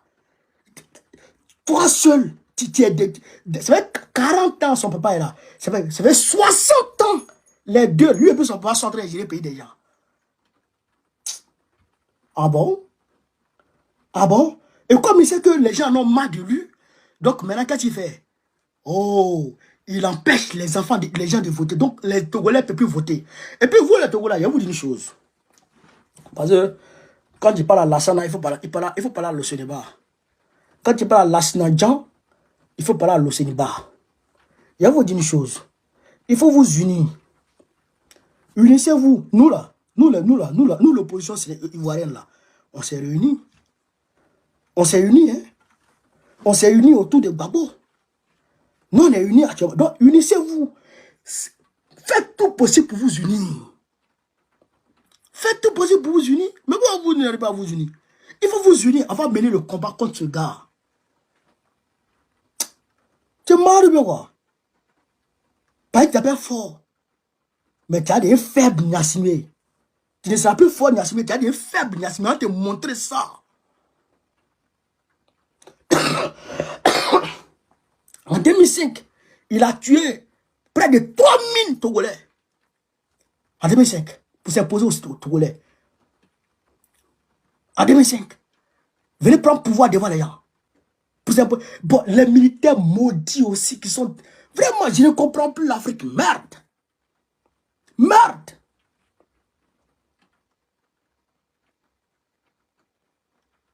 Toi seul. Ça fait 40 ans son papa est là. Ça fait 60 ans. Les deux, lui et puis son papa sont en train de gérer le pays des gens. Ah bon? Ah bon? Et comme il sait que les gens en ont marre de lui, donc maintenant qu'est-ce qu'il fait? Oh, il empêche les enfants, les gens de voter. Donc les Togolais ne peuvent plus voter. Et puis vous les Togolais, je vais vous dire une chose. Parce que quand tu parles à Lassana, il faut parler à l'Océniba. Quand tu parles à Lassinadjan, il faut parler à l'Océniba. Je vais vous dire une chose. Il faut vous unir. Unissez-vous. Nous là, nous l'opposition ivoirienne là, on s'est réunis. On s'est unis, hein. On s'est unis autour de Gbagbo. Nous, on est unis actuellement. Donc, unissez-vous. Faites tout possible pour vous unir. Faites tout possible pour vous unir. Mais pourquoi vous n'arrivez pas à vous unir? Il faut vous unir avant de mener le combat contre ce gars. Tu es marre de quoi? Pas que tu t'appelles fort. Mais tu as des faibles, Niassimé. Tu ne seras plus fort, Niassimé. Tu as des faibles, Niassimé. On va te montrer ça. En 2005, il a tué près de 3000 Togolais. En 2005, pour s'imposer aux Togolais. En 2005, venez prendre pouvoir devant les gens. Bon, les militaires maudits aussi qui sont... Vraiment, je ne comprends plus l'Afrique. Merde. Merde.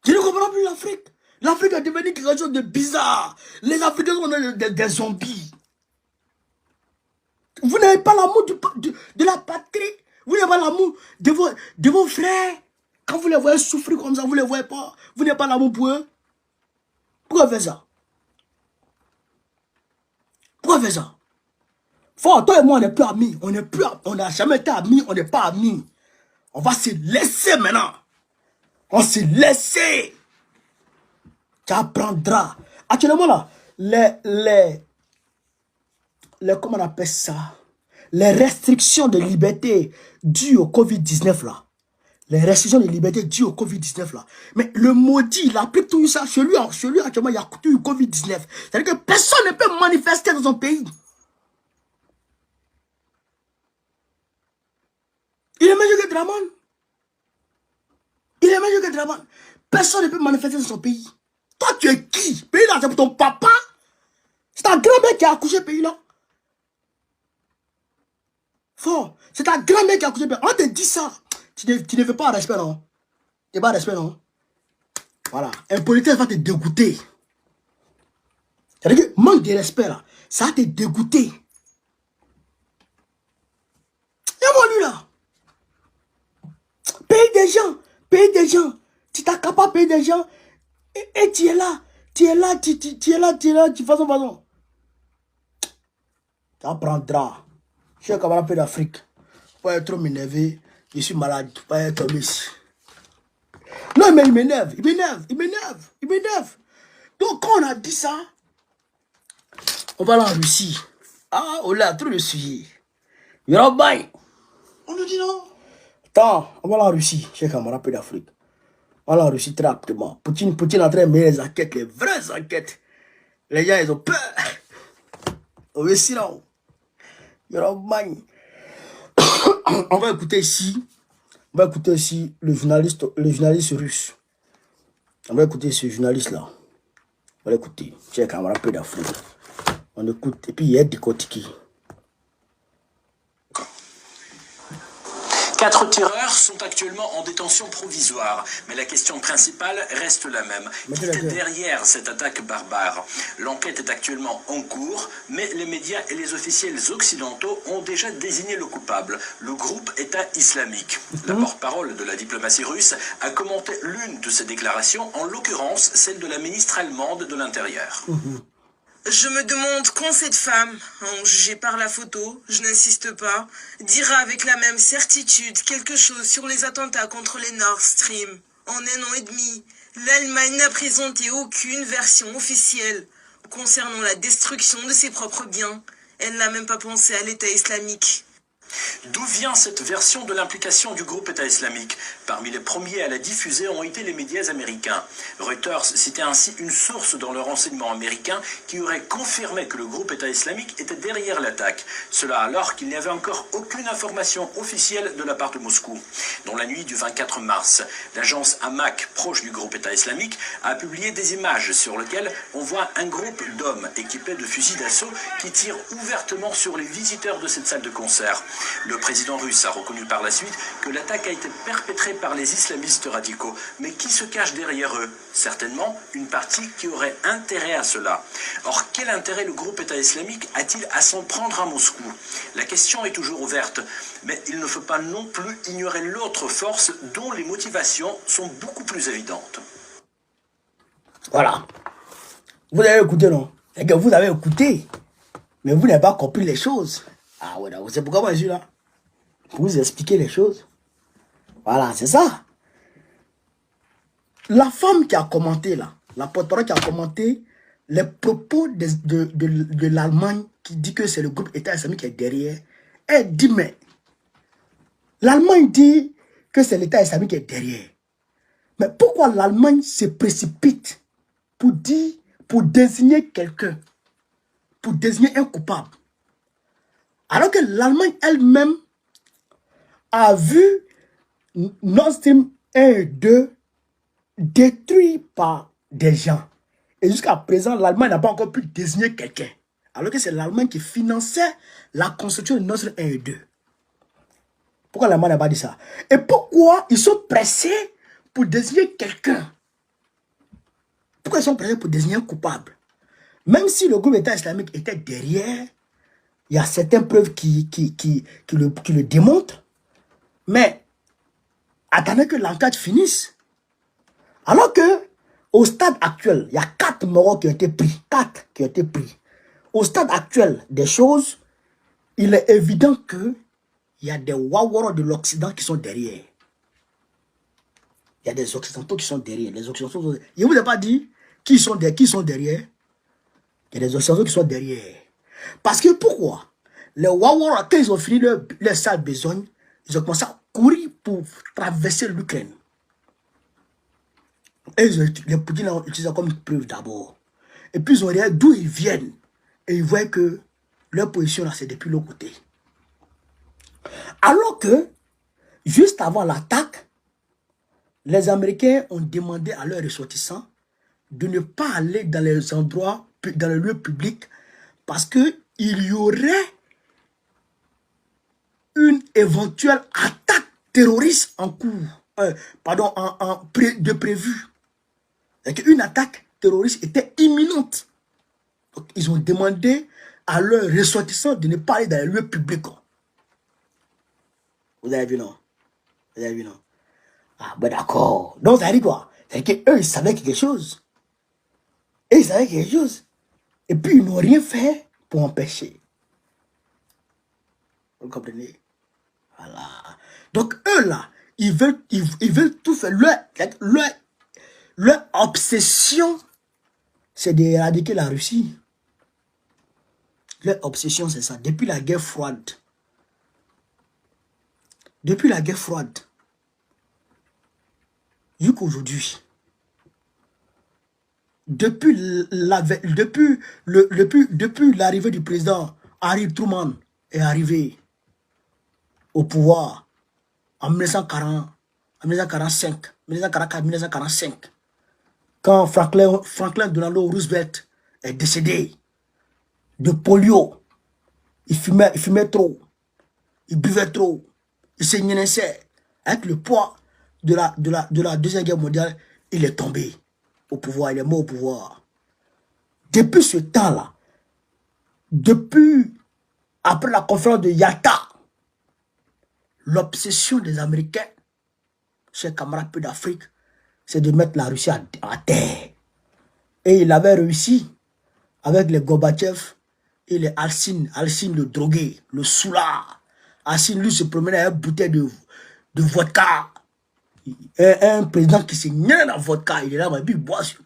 Je ne comprends plus l'Afrique. L'Afrique a devenu quelque chose de bizarre. Les Africains sont des zombies. Vous n'avez pas l'amour de la patrie. Vous n'avez pas l'amour de vos frères. Quand vous les voyez souffrir comme ça, vous ne les voyez pas. Vous n'avez pas l'amour pour eux. Pourquoi faire ça? Pourquoi faire ça? Fort, toi et moi, on n'est plus amis. On n'a jamais été amis. On n'est pas amis. On va se laisser maintenant. On s'est laissé. Tu apprendras. Actuellement là, comment on appelle ça? Les restrictions de liberté dues au Covid-19 là. Les restrictions de liberté dues au Covid-19 là. Mais le maudit, il applique tout ça. Chez lui actuellement, il y a tout le Covid-19. C'est-à-dire que personne ne peut manifester dans son pays. Il est meilleur que Draman. Il est meilleur que Draman. Personne ne peut manifester dans son pays. Toi, tu es qui? Pays là, c'est pour ton papa. C'est ta grand-mère qui a accouché le pays là. Fort. C'est ta grand-mère qui a accouché le pays. On te dit ça. Tu ne veux pas respect, non? Tu n'as pas respect, non? Voilà. Impolitesse va te dégoûter. C'est-à-dire que manque de respect là, ça va te dégoûter. Et moi lui là. Paye des gens. Tu t'as capable de payer des gens. Et tu es là. Tu es là, tu façon. Tu apprendras. Je suis un camarade d'Afrique. Faut être trop m'énerver. Je suis malade. Faut pas être tombé ici. Non, mais il m'énerve. Donc, quand on a dit ça, on va aller en Russie. Ah, on l'a trop de suivi. Il y aura bail. On nous dit non. Attends, on va aller en Russie. Je suis un camarade d'Afrique. On va aller en Russie très rapidement. Poutine est en train de mener les enquêtes, les vraies enquêtes. Les gens, ils ont peur. On va ici, là. Il y aura bail. On va écouter ici. On va écouter aussi le journaliste russe. On va écouter ce journaliste-là. On va l'écouter. J'ai un camarade peu d'Afrique. On écoute. Et puis il y a décortiqué. 4 tireurs sont actuellement en détention provisoire, mais la question principale reste la même. Qui était derrière cette attaque barbare? L'enquête est actuellement en cours, mais les médias et les officiels occidentaux ont déjà désigné le coupable, le groupe État islamique. La porte-parole de la diplomatie russe a commenté l'une de ces déclarations, en l'occurrence celle de la ministre allemande de l'Intérieur. Je me demande quand cette femme, en juger par la photo, je n'insiste pas, dira avec la même certitude quelque chose sur les attentats contre les Nord Stream. En 1 an et demi, l'Allemagne n'a présenté aucune version officielle concernant la destruction de ses propres biens. Elle n'a même pas pensé à l'État islamique. D'où vient cette version de l'implication du groupe État islamique? Parmi les premiers à la diffuser ont été les médias américains. Reuters citait ainsi une source dans le renseignement américain qui aurait confirmé que le groupe État islamique était derrière l'attaque. Cela alors qu'il n'y avait encore aucune information officielle de la part de Moscou. Dans la nuit du 24 mars, l'agence Amaq, proche du groupe État islamique, a publié des images sur lesquelles on voit un groupe d'hommes équipés de fusils d'assaut qui tirent ouvertement sur les visiteurs de cette salle de concert. Le président russe a reconnu par la suite que l'attaque a été perpétrée par les islamistes radicaux. Mais qui se cache derrière eux? Certainement une partie qui aurait intérêt à cela. Or, quel intérêt le groupe État islamique a-t-il à s'en prendre à Moscou? La question est toujours ouverte. Mais il ne faut pas non plus ignorer l'autre force dont les motivations sont beaucoup plus évidentes. Voilà. Vous avez écouté, non? C'est que vous avez écouté. Mais vous n'avez pas compris les choses. Ah ouais, c'est pourquoi moi je suis là. Pour vous expliquer les choses. Voilà, c'est ça. La femme qui a commenté là, la porte-parole qui a commenté les propos de l'Allemagne qui dit que c'est le groupe État islamique qui est derrière, elle dit mais l'Allemagne dit que c'est l'État islamique qui est derrière. Mais pourquoi l'Allemagne se précipite pour désigner quelqu'un, pour désigner un coupable? Alors que l'Allemagne elle-même a vu Nord Stream 1 et 2 détruits par des gens. Et jusqu'à présent, l'Allemagne n'a pas encore pu désigner quelqu'un. Alors que c'est l'Allemagne qui finançait la construction de Nord Stream 1 et 2. Pourquoi l'Allemagne n'a pas dit ça? Et pourquoi ils sont pressés pour désigner quelqu'un? Pourquoi ils sont pressés pour désigner un coupable? Même si le groupe État islamique était derrière, il y a certaines preuves qui le démontrent. Mais attendez que l'enquête finisse. Alors que au stade actuel, il y a 4 morts qui ont été pris. 4 qui ont été pris. Au stade actuel des choses, il est évident qu'il y a des Wawara de l'Occident qui sont derrière. Il y a des Occidentaux qui sont derrière. Les Occidentaux sont derrière. Je ne vous ai pas dit qui sont derrière. Il y a des Occidentaux qui sont derrière. Parce que pourquoi? Les Wawara, quand ils ont fini leur sale besogne, ils ont commencé à courir pour traverser l'Ukraine. Et les Poutine l'ont utilisé comme une preuve d'abord. Et puis ils ont regardé d'où ils viennent. Et ils voient que leur position là, c'est depuis l'autre côté. Alors que, juste avant l'attaque, les Américains ont demandé à leurs ressortissants de ne pas aller dans les endroits, dans les lieux publics, Parce que il y aurait une éventuelle attaque terroriste en cours, de prévu. Une attaque terroriste était imminente. Donc, ils ont demandé à leurs ressortissants de ne pas aller dans les lieux publics. Vous avez vu, non? Vous avez vu, non? Ah, ben d'accord. Donc, ça veut dire quoi? Ça veut dire qu'eux, ils savaient quelque chose. Et ils savaient quelque chose. Et puis, ils n'ont rien fait pour empêcher. Vous comprenez? Voilà. Donc, eux, là, ils veulent tout faire. Leur obsession, c'est d'éradiquer la Russie. Leur obsession, c'est ça. Depuis la guerre froide. Depuis la guerre froide. Jusqu'aujourd'hui. Depuis l'arrivée du président Harry Truman est arrivé au pouvoir en 1940, en 1945, 1944, 1945. Quand Franklin Delano Roosevelt est décédé de polio, il fumait trop, il buvait trop, il se niaisait. Avec le poids de la Deuxième Guerre mondiale, il est tombé au pouvoir, il est mort au pouvoir. Depuis ce temps-là, depuis après la conférence de Yalta, l'obsession des Américains, chers camarades peu d'Afrique, c'est de mettre la Russie à terre. Et il avait réussi avec les Gorbatchev et les Alcine le drogué, le soulard. Alcine, lui, se promenait avec une bouteille de vodka. Un président qui se niait dans la vodka, il est là, il boit sur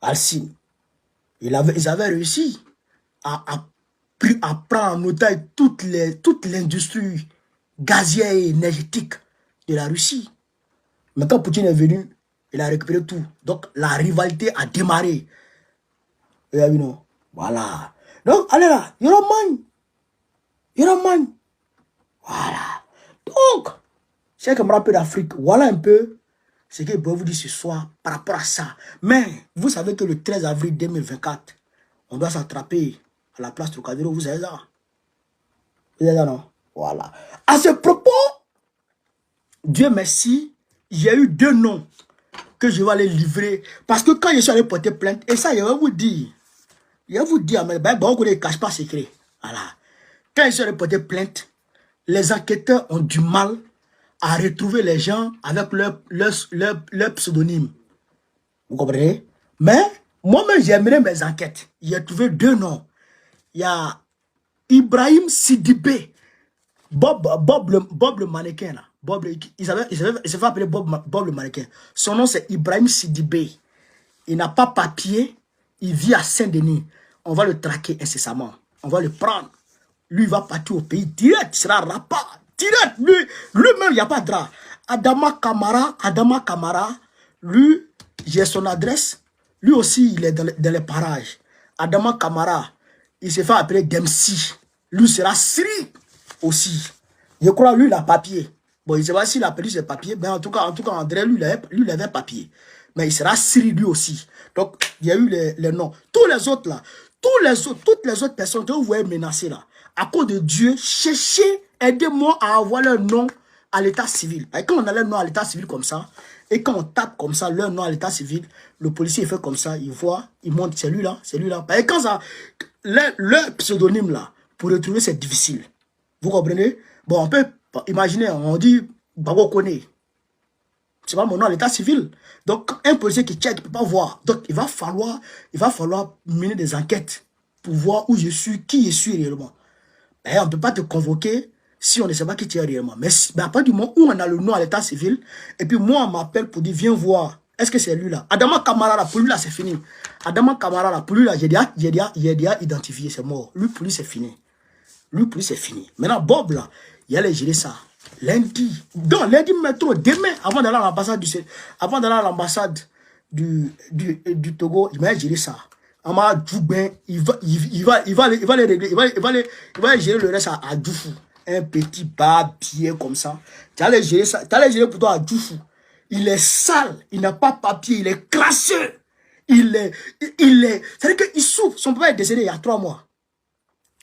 Alcine. Ils avaient réussi à prendre en otage toute l'industrie gazière et énergétique de la Russie. Mais quand Poutine est venu, il a récupéré tout. Donc la rivalité a démarré. Vous avez vu, non? Voilà. Donc, allez là, Euroman. Voilà. Donc, chers camarades d'Afrique, voilà un peu ce que je peux vous dire ce soir par rapport à ça. Mais vous savez que le 13 avril 2024, on doit s'attraper à la place Trocadéro. Vous savez ça? Vous savez ça, non? Voilà. À ce propos, Dieu merci, j'ai eu 2 noms que je vais aller livrer. Parce que quand je suis allé porter plainte, et ça, je vais vous dire, mais bon, on ne cache pas secret. Voilà. Quand je suis allé porter plainte, les enquêteurs ont du mal à retrouver les gens avec leur pseudonyme. Vous comprenez? Mais moi-même, j'aimerais mes enquêtes. J'ai trouvé 2 noms. Il y a Ibrahim Sidibé, Bob le mannequin là. Il se fait appeler Bob le mannequin. Son nom c'est Ibrahim Sidibé. Il n'a pas papier. Il vit à Saint-Denis. On va le traquer incessamment. On va le prendre. Lui, il va partir au pays direct. Il sera rapat. Direct. Lui-même, il n'y a pas de drap. Adama Kamara. Lui, j'ai son adresse. Lui aussi, il est dans les parages. Adama Kamara, il se fait appeler Dempsey. Lui sera Sri aussi. Je crois lui, il a papier. Bon, je ne sais pas s'il a perdu ses papiers, mais en tout cas, André, lui, il avait papier. Mais il sera Sri lui aussi. Donc, il y a eu les noms. Tous les autres là, toutes les autres personnes que vous voyez menacées là, à cause de Dieu, cherchez, aidez-moi à avoir leur nom à l'état civil. Et quand on a leur nom à l'état civil comme ça, et quand on tape comme ça leur nom à l'état civil, le policier il fait comme ça, il voit, il montre, c'est lui là. Et quand ça, leur pseudonyme là, pour retrouver c'est difficile. Vous comprenez? Bon, on peut imaginer, on dit Babo Kone. C'est pas mon nom à l'état civil. Donc, un policier qui check ne peut pas voir. Donc, il va falloir mener des enquêtes pour voir où je suis, qui je suis réellement. Et on ne peut pas te convoquer si on ne sait pas qui tu es réellement. Mais à partir du moment où on a le nom à l'état civil, et puis moi, on m'appelle pour dire, viens voir. Est-ce que c'est lui là? Adama Kamara là, pour lui là, c'est fini. Adama Kamara là, pour lui là, j'ai déjà identifié, c'est mort. Lui, pour lui, c'est fini. Maintenant, Bob là, il allait gérer ça. Lundi, métro, demain, avant d'aller à l'ambassade du Togo, il m'a géré ça. Il va les gérer le reste à Djoufou. Un petit papier comme ça. Tu allais gérer ça. Tu allais gérer pour toi à Djoufou. Il est sale, il n'a pas papier, il est crasseux. C'est-à-dire qu'il souffre. Son papa est décédé il y a 3 mois.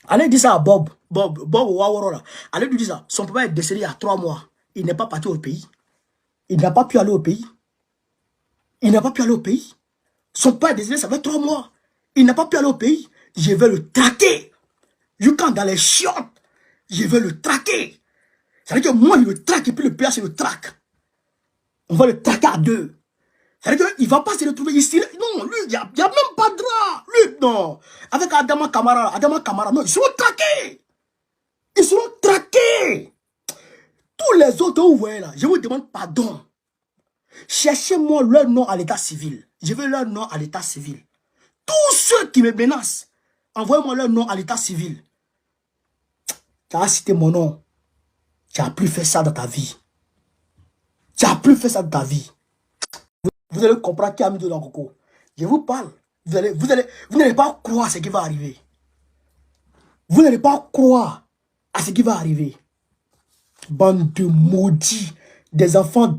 Allez dire ça à Bob Waworo là. Allez lui dire ça. Son papa est décédé il y a 3 mois. Il n'est pas parti au pays. Il n'a pas pu aller au pays. Il n'a pas pu aller au pays. Son père est décédé, ça fait 3 mois. Il n'a pas pu aller au pays. Je vais le traquer. Quand dans les chiottes, je vais le traquer. Ça veut dire que moi, je le traque et puis le PH, il le traque. On va le traquer à 2. Ça veut dire qu'il ne va pas se retrouver ici. Non, lui, il n'y a même pas de drap. Lui, non. Avec Adama Kamara, non, ils seront traqués. Ils seront traqués. Tous les autres, vous voyez là, je vous demande pardon. Cherchez-moi leur nom à l'état civil. Je veux leur nom à l'état civil. Tous ceux qui me menacent, envoyez-moi leur nom à l'état civil. Tu as cité mon nom. Tu n'as plus fait ça dans ta vie. Tu n'as plus fait ça dans ta vie. Vous allez comprendre qui a mis dedans Coco. Je vous parle. Vous n'allez pas croire à ce qui va arriver. Vous n'allez pas croire à ce qui va arriver. Bande de maudits. Des enfants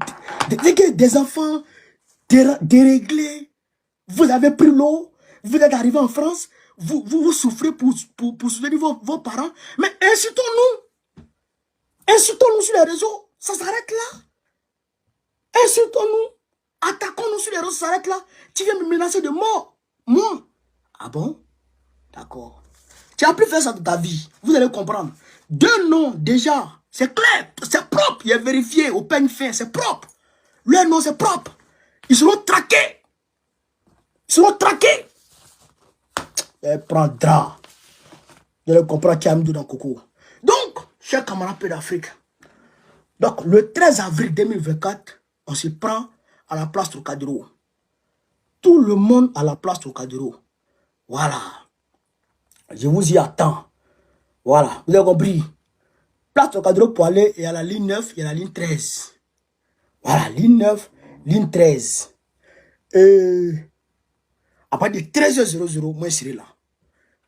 déréglés. Vous avez pris l'eau. Vous êtes arrivé en France. Vous souffrez pour soutenir vos parents. Mais insultons-nous. Insultons-nous sur les réseaux. Ça s'arrête là. Insultons-nous. Attaquons-nous sur les réseaux. Ça s'arrête là. Tu viens me menacer de mort. Moi. Ah bon? D'accord. Tu n'as plus fait ça de ta vie. Vous allez comprendre. 2 noms déjà. C'est clair. C'est propre. Il est vérifié au peigne fin. C'est propre. Leur nom, c'est propre. Ils seront traqués. Ils seront traqués. Elle prendra. Vous allez comprendre qui a mis dans Coco. Donc, chers camarades d'Afrique. Donc, le 13 avril 2024, on se prend à la place Trocadéro. Tout le monde à la place Trocadéro. Voilà. Je vous y attends. Voilà. Vous avez compris. Place Trocadéro pour aller, il y a la ligne 9, il y a la ligne 13. Voilà, ligne 9, ligne 13. À partir de 13h00, moi, je serai là.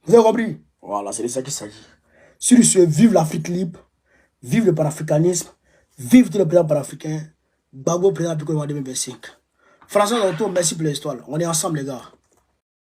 Vous avez compris? Voilà, c'est de ça qu'il s'agit. Sur ce, vive l'Afrique libre, vive le panafricanisme, vive tous les présidents panafricains, Gbagbo président de 2025. François Auto, merci pour l'histoire. On est ensemble, les gars.